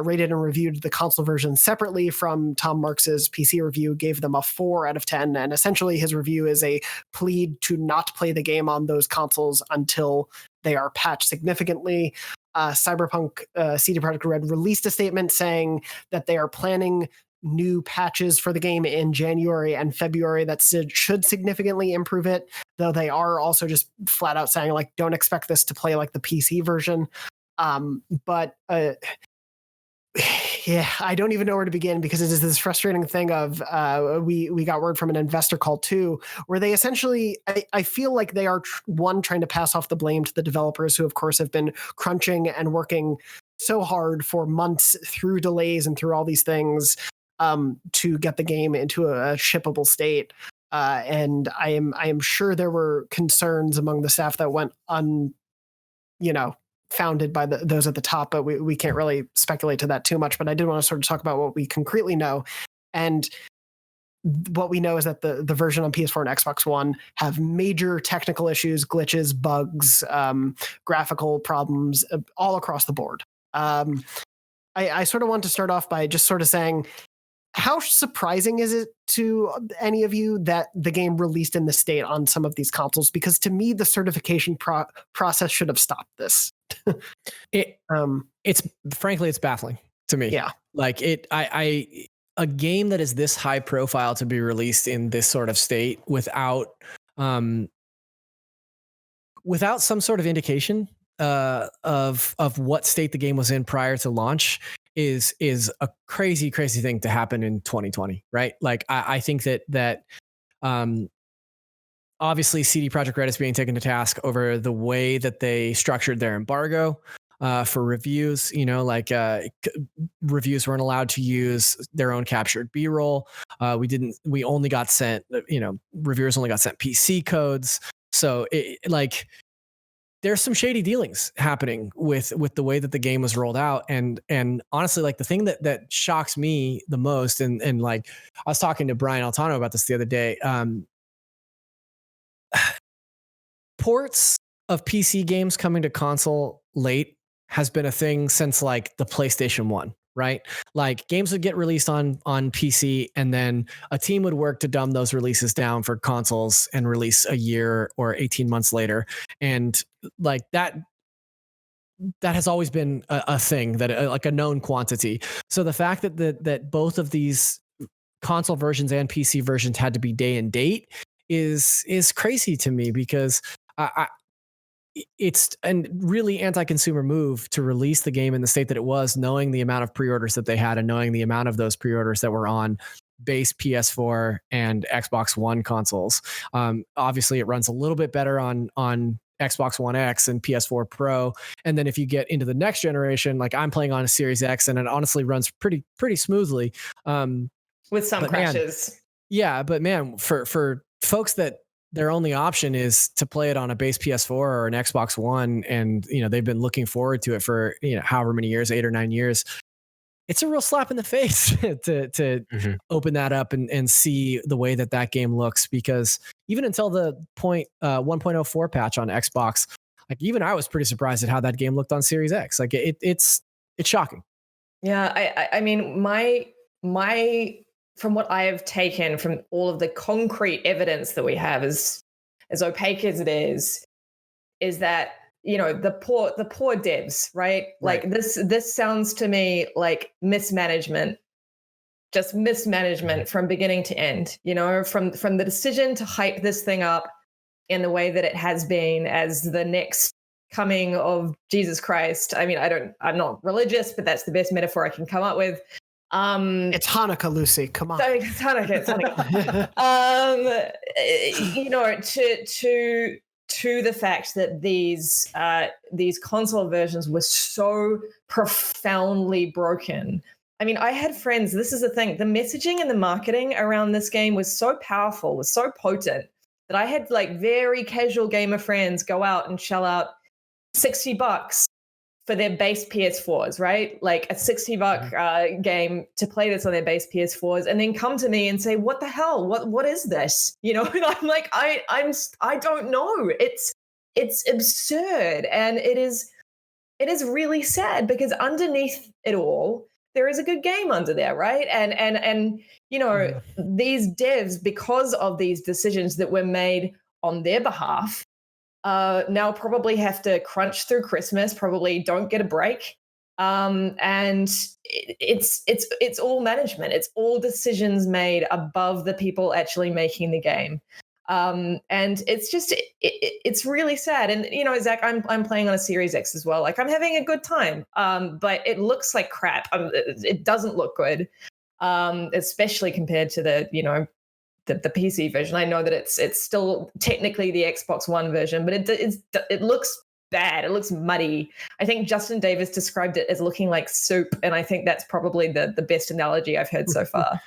rated and reviewed the console version separately from Tom Marks's PC review, gave them a 4 out of 10. And essentially his review is a plea to not play the game on those consoles until they are patched significantly. Cyberpunk CD Projekt Red released a statement saying that they are planning new patches for the game in January and February that should significantly improve it, though they are also just flat out saying, like, don't expect this to play like the PC version. Yeah, I don't even know where to begin, because it is this frustrating thing of we got word from an investor call too, where they essentially, I feel like they are trying to pass off the blame to the developers, who of course have been crunching and working so hard for months through delays and through all these things to get the game into a shippable state. And I am sure there were concerns among the staff that went founded by those at the top, but we can't really speculate to that too much. But I did want to sort of talk about what we concretely know. And what we know is that the version on PS4 and Xbox One have major technical issues, glitches, bugs, graphical problems all across the board. I sort of want to start off by just sort of saying, how surprising is it to any of you that the game released in this state on some of these consoles? Because to me, the certification process should have stopped this. It's frankly, it's baffling to me. Yeah, like a game that is this high profile to be released in this sort of state without some sort of indication of what state the game was in prior to launch is a crazy thing to happen in 2020, right? Like I think that obviously CD Projekt Red is being taken to task over the way that they structured their embargo for reviews. Reviews weren't allowed to use their own captured B-roll. We only got sent, reviewers only got sent PC codes. So there's some shady dealings happening with the way that the game was rolled out. And honestly, like the thing that shocks me the most, and like I was talking to Brian Altano about this the other day, ports of PC games coming to console late has been a thing since like the PlayStation 1, right? Like games would get released on PC, and then a team would work to dumb those releases down for consoles and release a year or 18 months later. And like that has always been a thing, that like a known quantity. So the fact that both of these console versions and PC versions had to be day and date is crazy to me, because it's a really anti-consumer move to release the game in the state that it was, knowing the amount of pre-orders that they had and knowing the amount of those pre-orders that were on base PS4 and Xbox One consoles. Obviously, it runs a little bit better on Xbox One X and PS4 Pro. And then if you get into the next generation, like I'm playing on a Series X, and it honestly runs pretty smoothly. With some crashes. But man, for folks that their only option is to play it on a base PS4 or an Xbox One, and they've been looking forward to it for however many years, 8 or 9 years. It's a real slap in the face to open that up and see the way that game looks, because even until the 1.04 patch on Xbox, like even I was pretty surprised at how that game looked on Series X. Like it's shocking. Yeah, I mean, my from what I have taken from all of the concrete evidence that we have, as opaque as it is that the poor devs, right? Like this sounds to me like mismanagement, just mismanagement from beginning to end. From the decision to hype this thing up in the way that it has been as the next coming of Jesus Christ. I mean, I'm not religious, but that's the best metaphor I can come up with. It's Hanukkah, Lucy. Come on. It's Hanukkah. To the fact that these console versions were so profoundly broken. I mean, I had friends. This is the thing. The messaging and the marketing around this game was so powerful, was so potent, that I had like very casual gamer friends go out and shell out $60 for their base PS4s, right? Like a $60 game to play this on their base PS4s, and then come to me and say, "What the hell? What is this?" And I'm like, I don't know. It's absurd, and it is really sad, because underneath it all, there is a good game under there, right? And these devs, because of these decisions that were made on their behalf, now probably have to crunch through Christmas, probably don't get a break. And it's all management. It's all decisions made above the people actually making the game. And it's just, it's really sad. And, Zach, I'm playing on a Series X as well. Like, I'm having a good time. But it looks like crap. It doesn't look good. Especially compared to the PC version. I know that it's still technically the Xbox One version, but it looks bad. It looks muddy. I think Justin Davis described it as looking like soup, and I think that's probably the best analogy I've heard so far.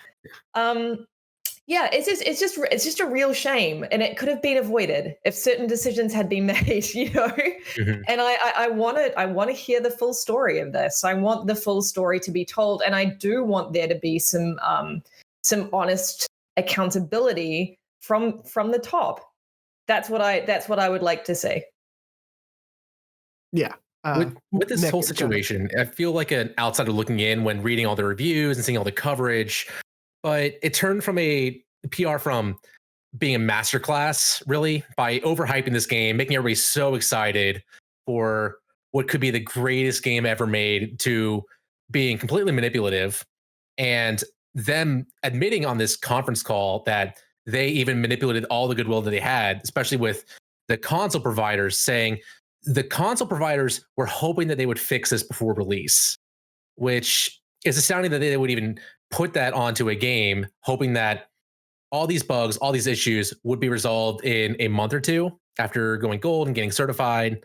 It's just a real shame, and it could have been avoided if certain decisions had been made. Mm-hmm. And I want to hear the full story of this. I want the full story to be told, and I do want there to be some honest accountability from the top. That's what I would like to see. Yeah. With this Mick, whole situation, I feel like an outsider looking in when reading all the reviews and seeing all the coverage, but it turned from a PR from being a masterclass, really, by overhyping this game, making everybody so excited for what could be the greatest game ever made, to being completely manipulative, and them admitting on this conference call that they even manipulated all the goodwill that they had, especially with the console providers, saying the console providers were hoping that they would fix this before release, which is astounding that they would even put that onto a game, hoping that all these bugs, all these issues would be resolved in a month or two after going gold and getting certified.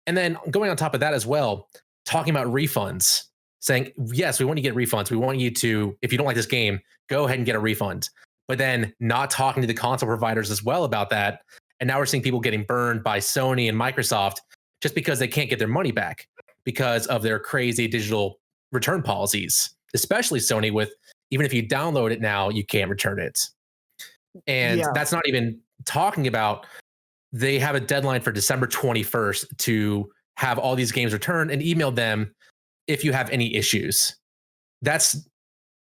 And then going on top of that as well, talking about refunds, saying, yes, we want you to get refunds. We want you to, if you don't like this game, go ahead and get a refund. But then not talking to the console providers as well about that. And now we're seeing people getting burned by Sony and Microsoft just because they can't get their money back because of their crazy digital return policies, especially Sony with, even if you download it now, you can't return it. And that's not even talking about, they have a deadline for December 21st to have all these games returned, and email them if you have any issues. That's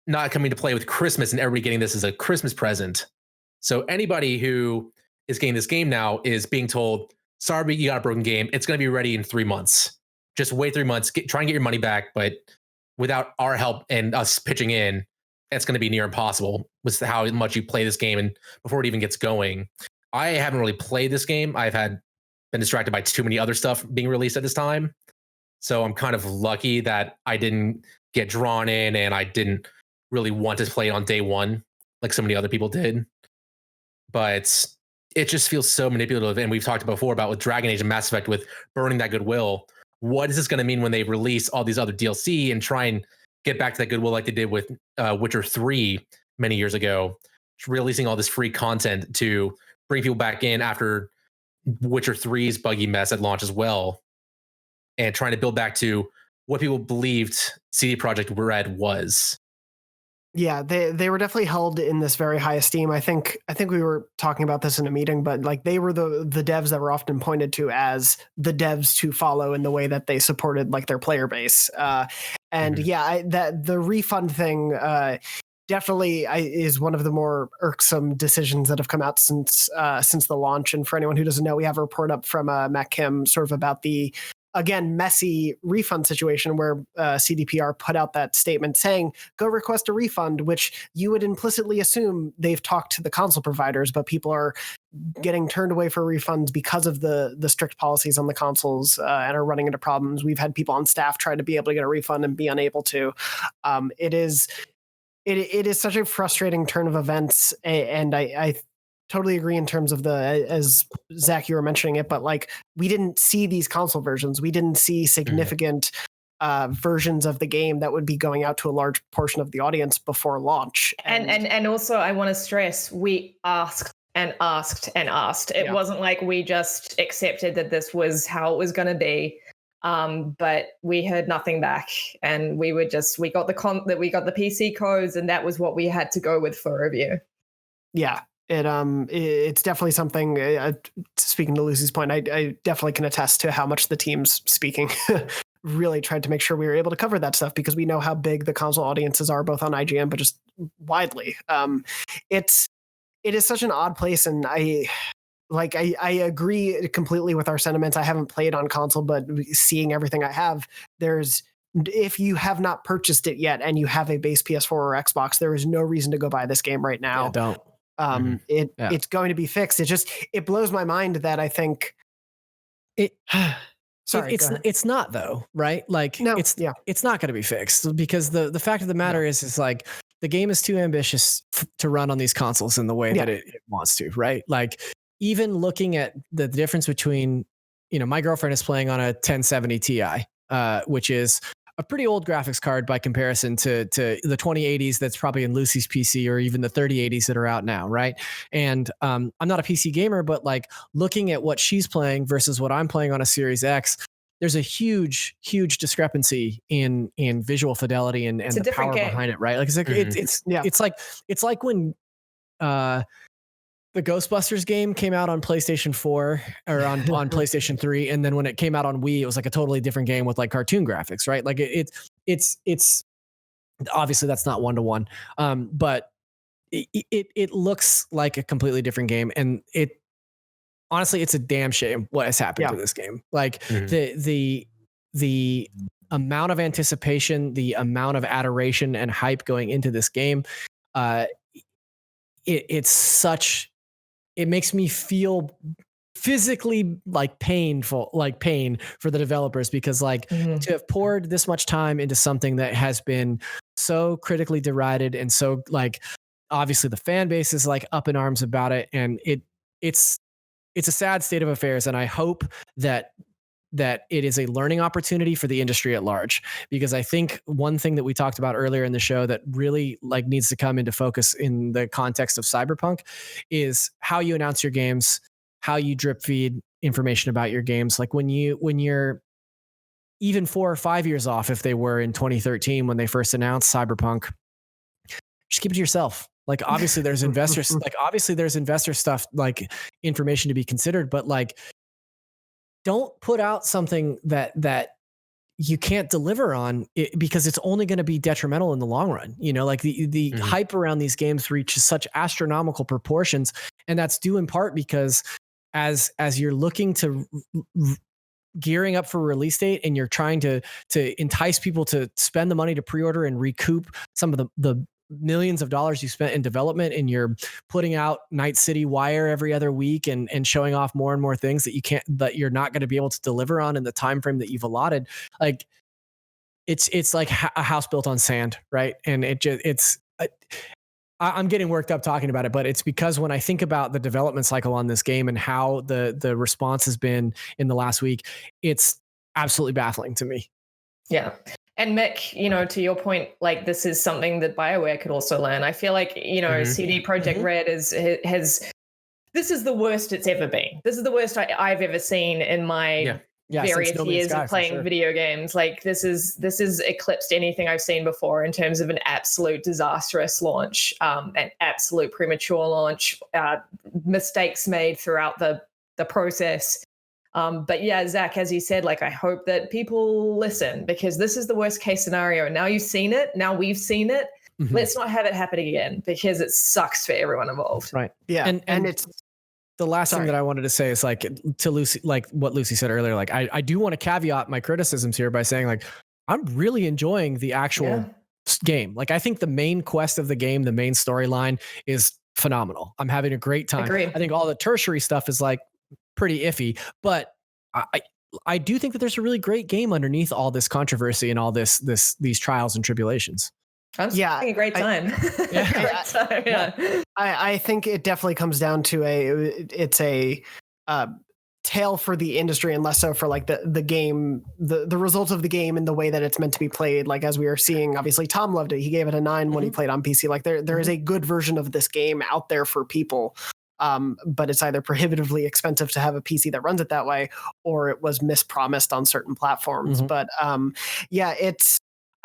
not coming to play with Christmas and everybody getting this as a Christmas present. So anybody who is getting this game now is being told, sorry, you got a broken game. It's going to be ready in 3 months. Just wait 3 months, try and get your money back. But without our help and us pitching in, it's going to be near impossible with how much you play this game and before it even gets going. I haven't really played this game. I've been distracted by too many other stuff being released at this time. So I'm kind of lucky that I didn't get drawn in and I didn't really want to play on day one like so many other people did. But it just feels so manipulative. And we've talked before about with Dragon Age and Mass Effect with burning that goodwill. What is this going to mean when they release all these other DLC and try and get back to that goodwill like they did with Witcher 3 many years ago, releasing all this free content to bring people back in after Witcher 3's buggy mess at launch as well, and trying to build back to what people believed CD Projekt Red was. Yeah, they were definitely held in this very high esteem. I think we were talking about this in a meeting, but like they were the devs that were often pointed to as the devs to follow in the way that they supported like their player base. And that the refund thing definitely is one of the more irksome decisions that have come out since the launch. And for anyone who doesn't know, we have a report up from Matt Kim sort of about the, again, messy refund situation where CDPR put out that statement saying, go request a refund, which you would implicitly assume they've talked to the console providers, but people are getting turned away for refunds because of the strict policies on the consoles and are running into problems. We've had people on staff try to be able to get a refund and be unable to. It is such a frustrating turn of events, and I totally agree in terms of as Zach, you were mentioning it, but like we didn't see these console versions. We didn't see significant versions of the game that would be going out to a large portion of the audience before launch. And also I want to stress, we asked and asked and asked. It wasn't like we just accepted that this was how it was going to be. But we heard nothing back, and we got the PC codes, and that was what we had to go with for review. Yeah. It's definitely something, speaking to Lucy's point, I definitely can attest to how much the teams speaking really tried to make sure we were able to cover that stuff, because we know how big the console audiences are, both on IGN, but just widely. It is such an odd place. And I agree completely with our sentiments. I haven't played on console, but seeing everything I have, if you have not purchased it yet and you have a base PS4 or Xbox, there is no reason to go buy this game right now. Yeah, don't. It's going to be fixed. It blows my mind that I think it's not though, right? Like no, it's not going to be fixed, because the fact of the matter is like the game is too ambitious to run on these consoles in the way that it wants to, right? Like even looking at the difference between, my girlfriend is playing on a 1070 Ti, which is a pretty old graphics card by comparison to the 2080s that's probably in Lucy's PC, or even the 3080s that are out now, right? And I'm not a PC gamer, but like looking at what she's playing versus what I'm playing on a Series X, there's a huge discrepancy in visual fidelity and the power behind it, right? Like it's like when the Ghostbusters game came out on PlayStation 4 or on PlayStation 3. And then when it came out on Wii, it was like a totally different game with like cartoon graphics, right? Like it's obviously that's not 1-to-1. But it looks like a completely different game. And honestly, it's a damn shame what has happened to this game. Like the amount of anticipation, the amount of adoration and hype going into this game, it makes me feel physically like pain for the developers, because like to have poured this much time into something that has been so critically derided, and so like obviously the fan base is like up in arms about it, and it's a sad state of affairs. And I hope that it is a learning opportunity for the industry at large, because I think one thing that we talked about earlier in the show that really like needs to come into focus in the context of Cyberpunk is how you announce your games, how you drip feed information about your games. Like when you're even 4 or 5 years off, if they were in 2013 when they first announced Cyberpunk, just keep it to yourself. Like obviously there's investors, there's investor stuff, like information to be considered, but like don't put out something that you can't deliver on it, because it's only going to be detrimental in the long run. Like the hype around these games reaches such astronomical proportions, and that's due in part because as you're looking to gearing up for release date, and you're trying to entice people to spend the money to pre-order and recoup some of the millions of dollars you spent in development, and you're putting out Night City Wire every other week and showing off more and more things that you're not going to be able to deliver on in the time frame that you've allotted. Like it's like a house built on sand, right? And it's I'm getting worked up talking about it, but it's because when I think about the development cycle on this game and how the response has been in the last week, it's absolutely baffling to me. Yeah. And Mick, you know, to your point, like this is something that BioWare could also learn. I feel like, you know, CD Projekt Red has this is the worst it's ever been. This is the worst I've ever seen in my various years of playing video games. Like this is eclipsed anything I've seen before in terms of an absolute disastrous launch, an absolute premature launch, mistakes made throughout the process. But yeah, Zach, as you said, like I hope that people listen because this is the worst case scenario. Now you've seen it. Now we've seen it. Let's not have it happen again because it sucks for everyone involved. Right. Yeah. And it's the last thing that I wanted to say is like to Lucy, like what Lucy said earlier, like I do want to caveat my criticisms here by saying like, I'm really enjoying the actual game. Like I think the main quest of the game, the main storyline is phenomenal. I'm having a great time. Agreed. I think all the tertiary stuff is like pretty iffy, but I do think that there's a really great game underneath all this controversy and all these trials and tribulations. I'm having a great time. I think it definitely comes down to it's a tale for the industry and less so for like the game, the results of the game and the way that it's meant to be played. Like as we are seeing, obviously Tom loved it. He gave it a 9 when he played on PC. Like there is a good version of this game out there for people. But it's either prohibitively expensive to have a PC that runs it that way, or it was mispromised on certain platforms. But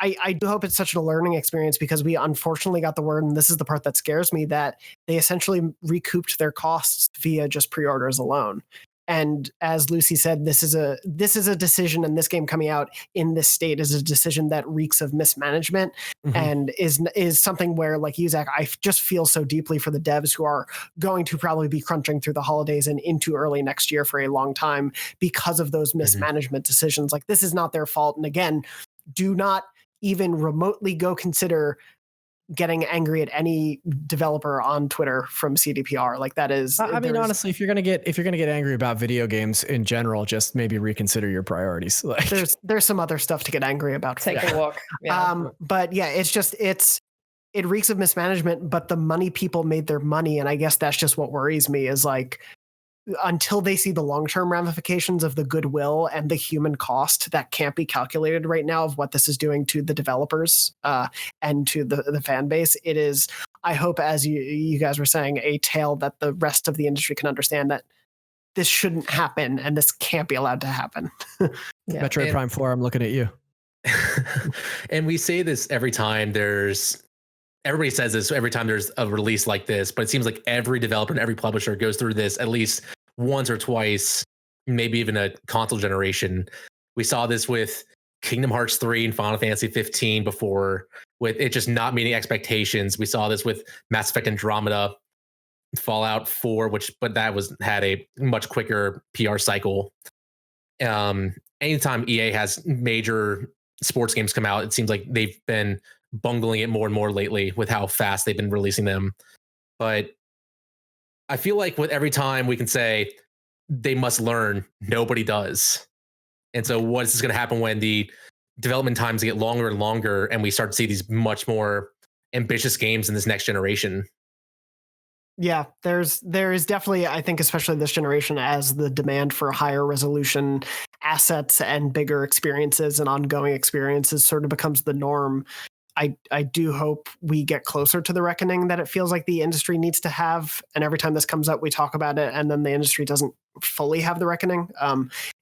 I do hope it's such a learning experience because we unfortunately got the word, and this is the part that scares me, that they essentially recouped their costs via just pre-orders alone. And as Lucy said, this is a decision, and this game coming out in this state is a decision that reeks of mismanagement and is something where, like you, Zach, I just feel so deeply for the devs who are going to probably be crunching through the holidays and into early next year for a long time because of those mismanagement decisions. Like this is not their fault. And again, do not even remotely go consider getting angry at any developer on Twitter from CDPR. Like that is, I mean, honestly, if you're going to get angry about video games in general, just maybe reconsider your priorities. Like there's some other stuff to get angry about. Take a walk. Yeah. But yeah, it reeks of mismanagement, but the money people made their money. And I guess that's just what worries me is like, until they see the long-term ramifications of the goodwill and the human cost that can't be calculated right now of what this is doing to the developers and to the fan base, it is, I hope, as you guys were saying, a tale that the rest of the industry can understand that this shouldn't happen and this can't be allowed to happen. Metroid Prime 4, I'm looking at you. And we say this every time everybody says this every time there's a release like this, but it seems like every developer and every publisher goes through this at least once or twice, maybe even a console generation. We saw this with Kingdom Hearts 3 and Final Fantasy 15 before, with it just not meeting expectations. We saw this with Mass Effect Andromeda, Fallout 4, but that had a much quicker PR cycle. Anytime EA has major sports games come out, it seems like they've been bungling it more and more lately with how fast they've been releasing them. But I feel like with every time we can say they must learn, nobody does. And so what is going to happen when the development times get longer and longer and we start to see these much more ambitious games in this next generation? Yeah, there is definitely, I think, especially this generation, as the demand for higher resolution assets and bigger experiences and ongoing experiences sort of becomes the norm. I do hope we get closer to the reckoning that it feels like the industry needs to have. And every time this comes up, we talk about it, and then the industry doesn't fully have the reckoning.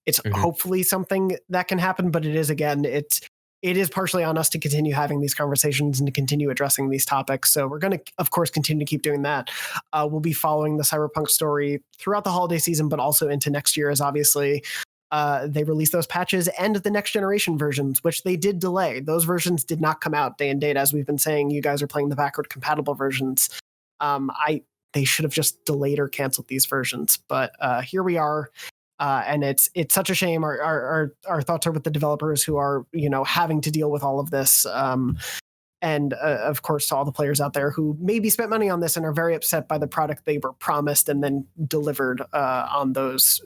It's hopefully something that can happen, but it is partially on us to continue having these conversations and to continue addressing these topics. So we're going to, of course, continue to keep doing that. We'll be following the Cyberpunk story throughout the holiday season, but also into next year, as obviously they release those patches and the next generation versions, which they did delay. Those versions did not come out day and date. As we've been saying, you guys are playing the backward compatible versions. They should have just delayed or canceled these versions, but here we are. And it's such a shame. Our thoughts are with the developers who are, having to deal with all of this. And of course, to all the players out there who maybe spent money on this and are very upset by the product they were promised and then delivered on those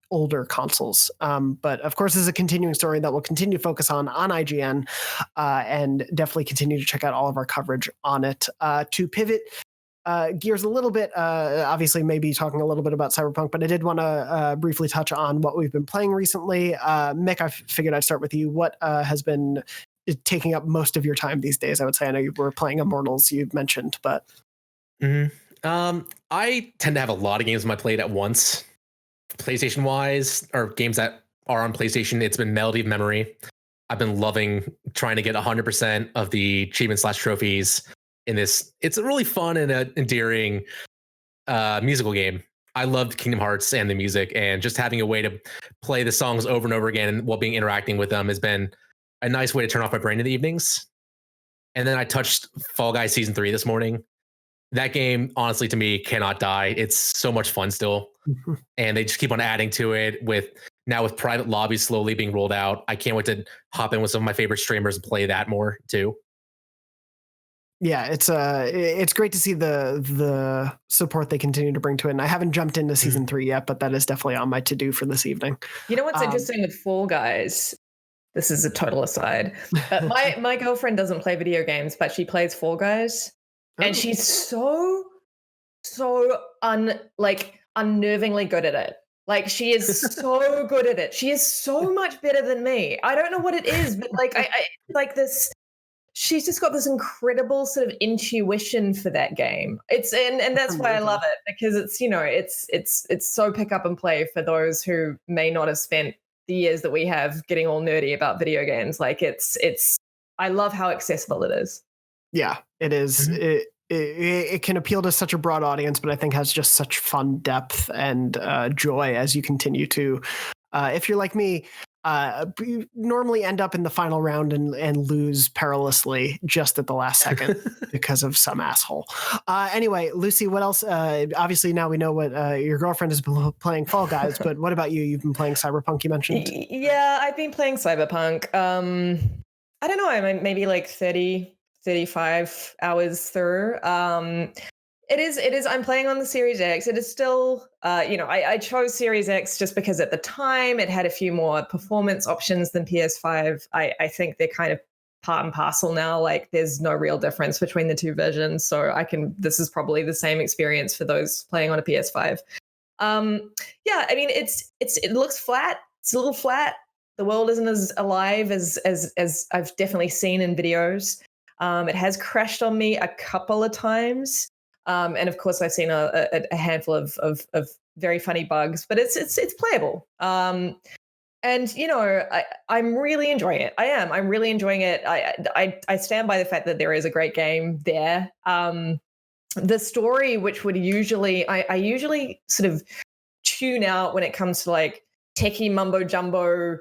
older consoles. But of course, this is a continuing story that we'll continue to focus on IGN, and definitely continue to check out all of our coverage on it. To pivot gears a little bit, obviously maybe talking a little bit about Cyberpunk, but I did want to briefly touch on what we've been playing recently. Mick, I figured I'd start with you. What has been taking up most of your time these days? I would say, I know you were playing Immortals, you mentioned, but I tend to have a lot of games on my plate at once. PlayStation wise, or games that are on PlayStation, it's been Melody of Memory. I've been loving trying to get 100% of the achievements / trophies in this. It's a really fun and endearing musical game. I loved Kingdom Hearts and the music, and just having a way to play the songs over and over again while being interacting with them has been a nice way to turn off my brain in the evenings. And then I touched Fall Guys Season 3 this morning. That game, honestly, to me, cannot die. It's so much fun still. And they just keep on adding to it with private lobbies slowly being rolled out. I can't wait to hop in with some of my favorite streamers and play that more too. Yeah, it's great to see the support they continue to bring to it. And I haven't jumped into season 3 yet, but that is definitely on my to-do for this evening. You know what's interesting with Fall Guys? This is a total aside. But my girlfriend doesn't play video games, but she plays Fall Guys. And she's so unnervingly good at it. Like, she is so good at it. She is so much better than me. I don't know what it is, but like I like this. She's just got this incredible sort of intuition for that game. And that's why I love it, because it's, you know, it's so pick up and play for those who may not have spent the years that we have getting all nerdy about video games. Like, I love how accessible it is. Yeah, it is. It can appeal to such a broad audience, but I think has just such fun depth and joy as you continue to. If you're like me, you normally end up in the final round and lose perilously just at the last second because of some asshole. Anyway, Lucy, what else? Obviously, now we know what your girlfriend has been playing Fall Guys, but what about you? You've been playing Cyberpunk, you mentioned? Yeah, I've been playing Cyberpunk. I don't know, I'm maybe like 35 hours through. It is. I'm playing on the Series X. It is still, I chose Series X just because at the time it had a few more performance options than PS5. I think they're kind of part and parcel now. Like, there's no real difference between the two versions. So this is probably the same experience for those playing on a PS5. Yeah, I mean, it looks flat. It's a little flat. The world isn't as alive as I've definitely seen in videos. It has crashed on me a couple of times. And of course, I've seen a handful of very funny bugs, but it's playable. And you know, I'm really enjoying it. I'm really enjoying it. I stand by the fact that there is a great game there. The story, which would usually I usually sort of tune out when it comes to like techie mumbo jumbo.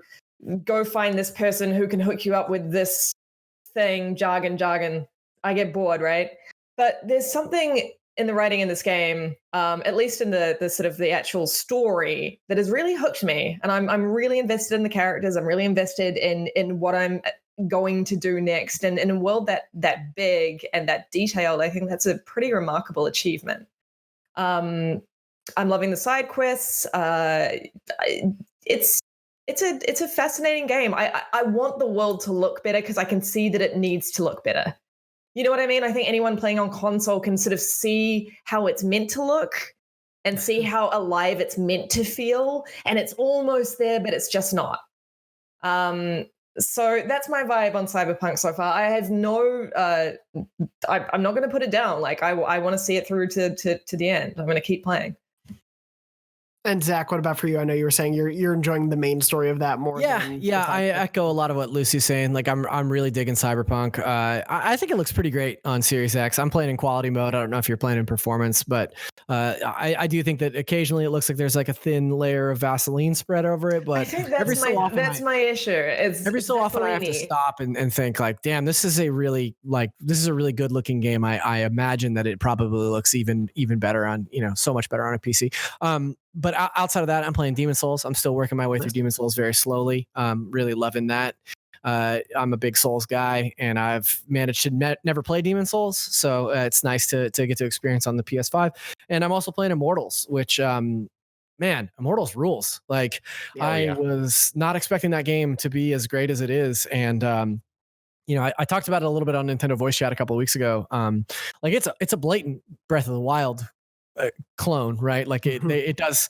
Go find this person who can hook you up with this thing, jargon. I get bored, right? But there's something in the writing in this game, at least in the sort of the actual story, that has really hooked me. And I'm really invested in the characters. I'm really invested in what I'm going to do next. And in a world that big and that detailed, I think that's a pretty remarkable achievement. I'm loving the side quests. It's a fascinating game. I want the world to look better because I can see that it needs to look better. You know what I mean? I think anyone playing on console can sort of see how it's meant to look and see how alive it's meant to feel. And it's almost there, but it's just not. So that's my vibe on Cyberpunk so far. I have no, I'm not going to put it down. Like, I want to see it through to the end. I'm going to keep playing. And Zach, what about for you? I know you were saying you're enjoying the main story of that more. Yeah. I echo a lot of what Lucy's saying. Like, I'm really digging Cyberpunk. I think it looks pretty great on Series X. I'm playing in quality mode. I don't know if you're playing in performance, but I do think that occasionally it looks like there's like a thin layer of Vaseline spread over it. But I think that's my issue. Every so often I have to stop and think like, damn, this is a really good looking game. I imagine that it probably looks even better on, so much better on a PC. But outside of that, I'm playing Demon Souls. I'm still working my way through Demon Souls very slowly. Really loving that. I'm a big Souls guy, and I've managed to never play Demon Souls, so it's nice to get to experience on the PS5. And I'm also playing Immortals, which man, Immortals rules. Like I was not expecting that game to be as great as it is. And, I talked about it a little bit on Nintendo Voice Chat a couple of weeks ago. Like it's a blatant Breath of the Wild clone, right? Like it does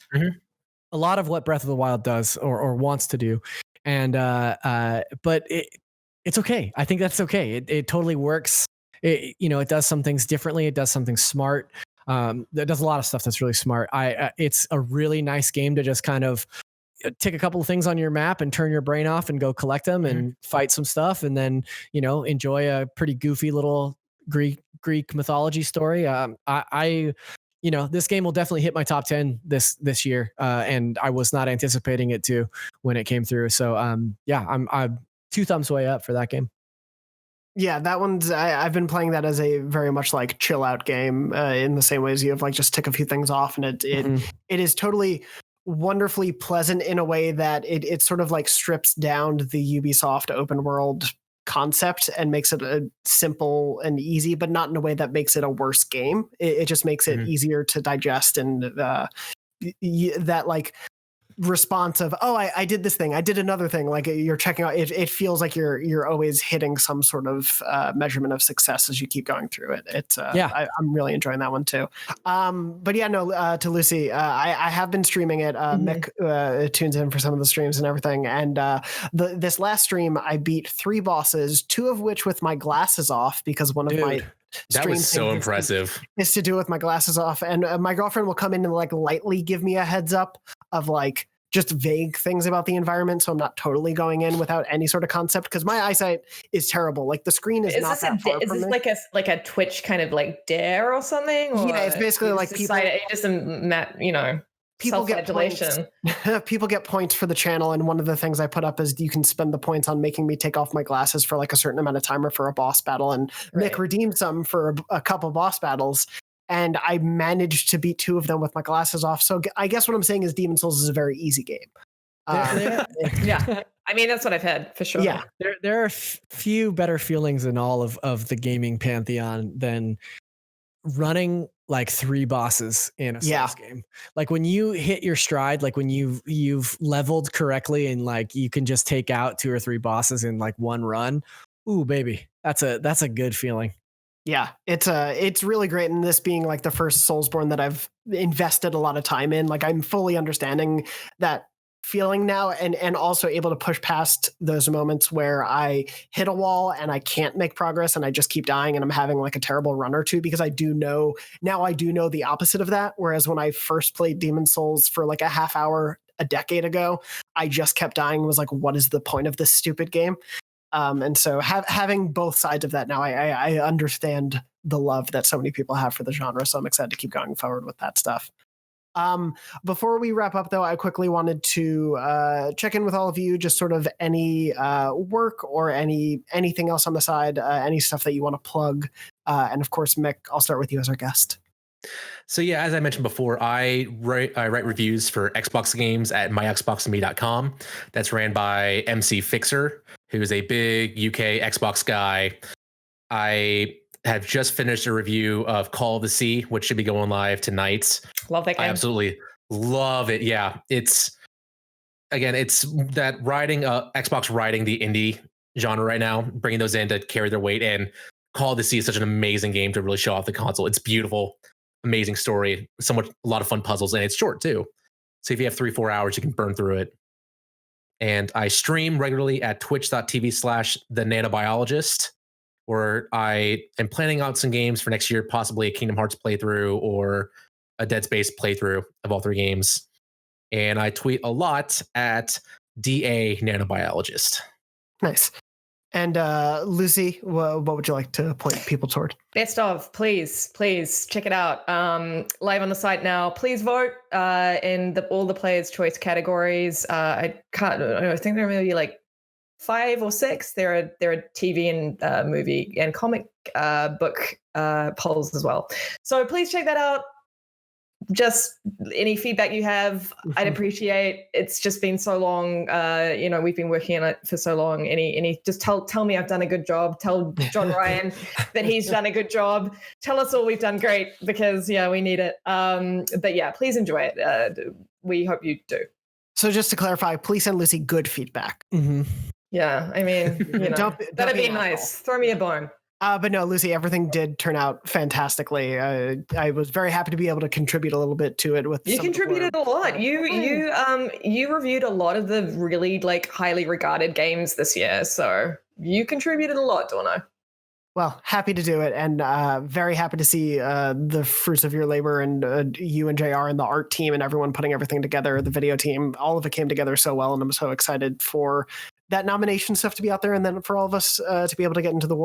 a lot of what Breath of the Wild does or wants to do. And, but it's okay. I think that's okay. It totally works. It does some things differently. It does something smart. It does a lot of stuff that's really smart. It's a really nice game to just kind of take a couple of things on your map and turn your brain off and go collect them and fight some stuff. And then, enjoy a pretty goofy little Greek mythology story. This game will definitely hit my top 10 this year. And I was not anticipating it to when it came through. So, I'm 2 thumbs way up for that game. Yeah, that one's, I've been playing that as a very much like chill out game in the same way as you have like just tick a few things off. And it is totally wonderfully pleasant in a way that it sort of like strips down the Ubisoft open world concept and makes it a simple and easy, but not in a way that makes it a worse game. It just makes it easier to digest, and that like response of, oh, I did this thing, I did another thing, like you're checking out, it feels like you're always hitting some sort of measurement of success as you keep going through it. I'm really enjoying that one too. But yeah, no, to Lucy, I have been streaming it. Mick tunes in for some of the streams and everything, and this last stream I beat 3 bosses, 2 of which with my glasses off, because one of my that was so impressive is to do with my glasses off, and my girlfriend will come in and like lightly give me a heads up of like just vague things about the environment, so I'm not totally going in without any sort of concept, because my eyesight is terrible. Like the screen is not that far from me. Is this like a Twitch kind of like dare or something? Or yeah, it's basically like people people get points for the channel, and one of the things I put up is you can spend the points on making me take off my glasses for like a certain amount of time or for a boss battle, and Mick redeemed some for a couple boss battles, and I managed to beat 2 of them with my glasses off. So I guess what I'm saying is Demon's Souls is a very easy game. Yeah, I mean that's what I've had for sure. Yeah, there are few better feelings in all of the gaming pantheon than running like 3 bosses in a Souls game. Like when you hit your stride, like when you've leveled correctly and like you can just take out 2 or 3 bosses in like one run. Ooh, baby, that's a good feeling. Yeah, it's really great. And this being like the first Soulsborne that I've invested a lot of time in, like I'm fully understanding that feeling now, and also able to push past those moments where I hit a wall and I can't make progress and I just keep dying and I'm having like a terrible run or two, because I do know the opposite of that. Whereas when I first played Demon's Souls for like a half hour a decade ago, I just kept dying and was like, what is the point of this stupid game? And so having both sides of that now, I understand the love that so many people have for the genre. So I'm excited to keep going forward with that stuff. Before we wrap up, though, I quickly wanted to check in with all of you, just sort of any work or anything else on the side, any stuff that you want to plug. And of course, Mick, I'll start with you as our guest. So yeah, as I mentioned before, I write reviews for Xbox games at myxboxme.com. That's ran by MC Fixer, who is a big UK Xbox guy. I have just finished a review of Call of the Sea, which should be going live tonight. Love that game. I absolutely love it. Yeah, it's that Xbox riding the indie genre right now, bringing those in to carry their weight. And Call of the Sea is such an amazing game to really show off the console. It's beautiful, amazing story, a lot of fun puzzles, and it's short too. So if you have 3-4 hours, you can burn through it. And I stream regularly at twitch.tv/thenanobiologist, where I am planning out some games for next year, possibly a Kingdom Hearts playthrough or a Dead Space playthrough of all 3 games. And I tweet a lot at DA Nanobiologist. Nice. And Lucy, what would you like to point people toward? Best of, please check it out. Live on the site now. Please vote in all the players' choice categories. I think there are maybe like 5 or 6. There are TV and movie and comic book polls as well. So please check that out. Just any feedback you have, I'd appreciate. It's just been so long. We've been working on it for so long. Any just tell me I've done a good job. Tell John Ryan that he's done a good job. Tell us all we've done great, because we need it. But yeah, please enjoy it. we hope you do. So just to clarify, please send Lucy good feedback. Mm-hmm. Yeah, I mean, you know, that'd be nice. Throw me a bone. But no, Lucy, everything did turn out fantastically. I was very happy to be able to contribute a little bit to it. With you contributed a lot. You reviewed a lot of the really like highly regarded games this year, so you contributed a lot, Dorno. Well, happy to do it, and very happy to see the fruits of your labor, and you and JR and the art team and everyone putting everything together, the video team, all of it came together so well, and I'm so excited for that nomination stuff to be out there, and then for all of us to be able to get into the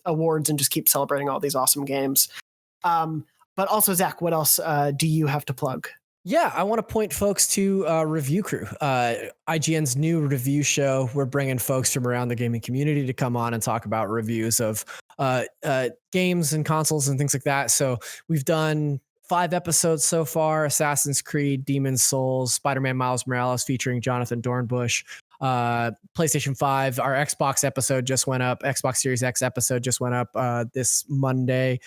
awards and just keep celebrating all these awesome games. But also, Zach, what else do you have to plug? Yeah, I want to point folks to Review Crew, IGN's new review show. We're bringing folks from around the gaming community to come on and talk about reviews of games and consoles and things like that. So we've done 5 episodes so far: Assassin's Creed, Demon's Souls, Spider-Man Miles Morales featuring Jonathon Dornbush, PlayStation 5. Our Xbox episode just went up. Xbox Series X episode just went up this Monday.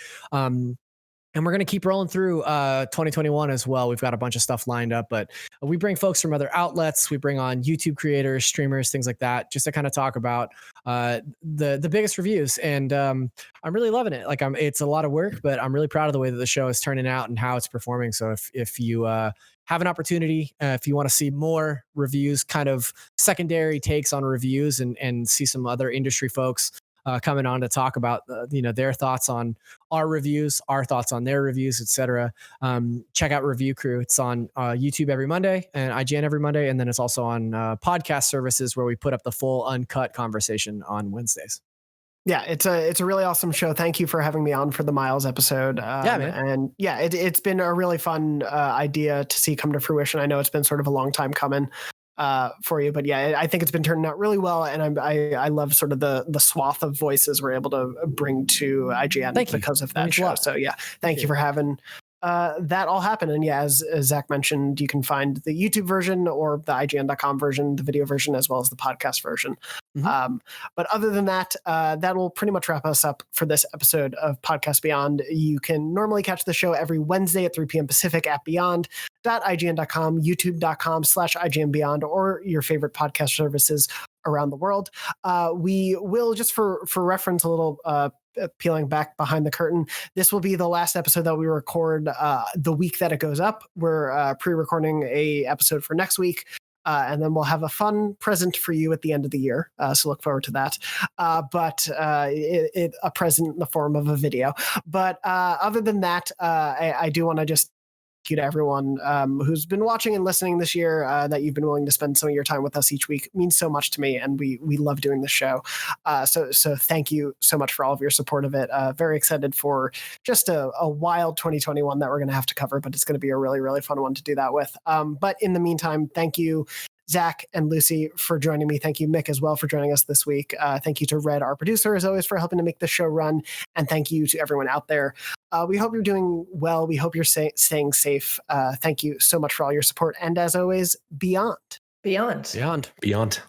And we're going to keep rolling through 2021 as well. We've got a bunch of stuff lined up, but we bring folks from other outlets. We bring on YouTube creators, streamers, things like that, just to kind of talk about the biggest reviews. And I'm really loving it. Like, it's a lot of work, but I'm really proud of the way that the show is turning out and how it's performing. So if you have an opportunity, if you want to see more reviews, kind of secondary takes on reviews, and see some other industry folks coming on to talk about their thoughts on our reviews, our thoughts on their reviews, etc. Check out Review Crew. It's on YouTube every Monday and IGN every Monday, and then it's also on podcast services where we put up the full uncut conversation on Wednesdays. Yeah, it's a really awesome show. Thank you for having me on for the Miles episode. Yeah, man. And yeah, it's been a really fun idea to see come to fruition. I know it's been sort of a long time coming for you, but yeah, I think it's been turning out really well, and I love sort of the swath of voices we're able to bring to IGN because of that show. So yeah, thank you for having that all happen. And yeah, as Zach mentioned, you can find the YouTube version or the IGN.com version, the video version, as well as the podcast version. Mm-hmm. But other than that, that will pretty much wrap us up for this episode of Podcast Beyond. You can normally catch the show every Wednesday at 3 p.m. Pacific at beyond.ign.com, youtube.com/IGN Beyond, or your favorite podcast services around the world. We will, just for reference, a little peeling back behind the curtain, this will be the last episode that we record the week that it goes up. We're pre-recording a episode for next week, and then we'll have a fun present for you at the end of the year. So look forward to that. But a present in the form of a video. But other than that, I do want to just thank you to everyone who's been watching and listening this year, that you've been willing to spend some of your time with us each week. It means so much to me, and we love doing the show. So thank you so much for all of your support of it. Very excited for just a wild 2021 that we're going to have to cover, but it's going to be a really, really fun one to do that with. But in the meantime, thank you, Zach and Lucy, for joining me. Thank you, Mick, as well, for joining us this week. Thank you to Red, our producer, as always, for helping to make the show run. And thank you to everyone out there. We hope you're doing well. We hope you're staying safe. Thank you so much for all your support. And as always, beyond. Beyond. Beyond. Beyond.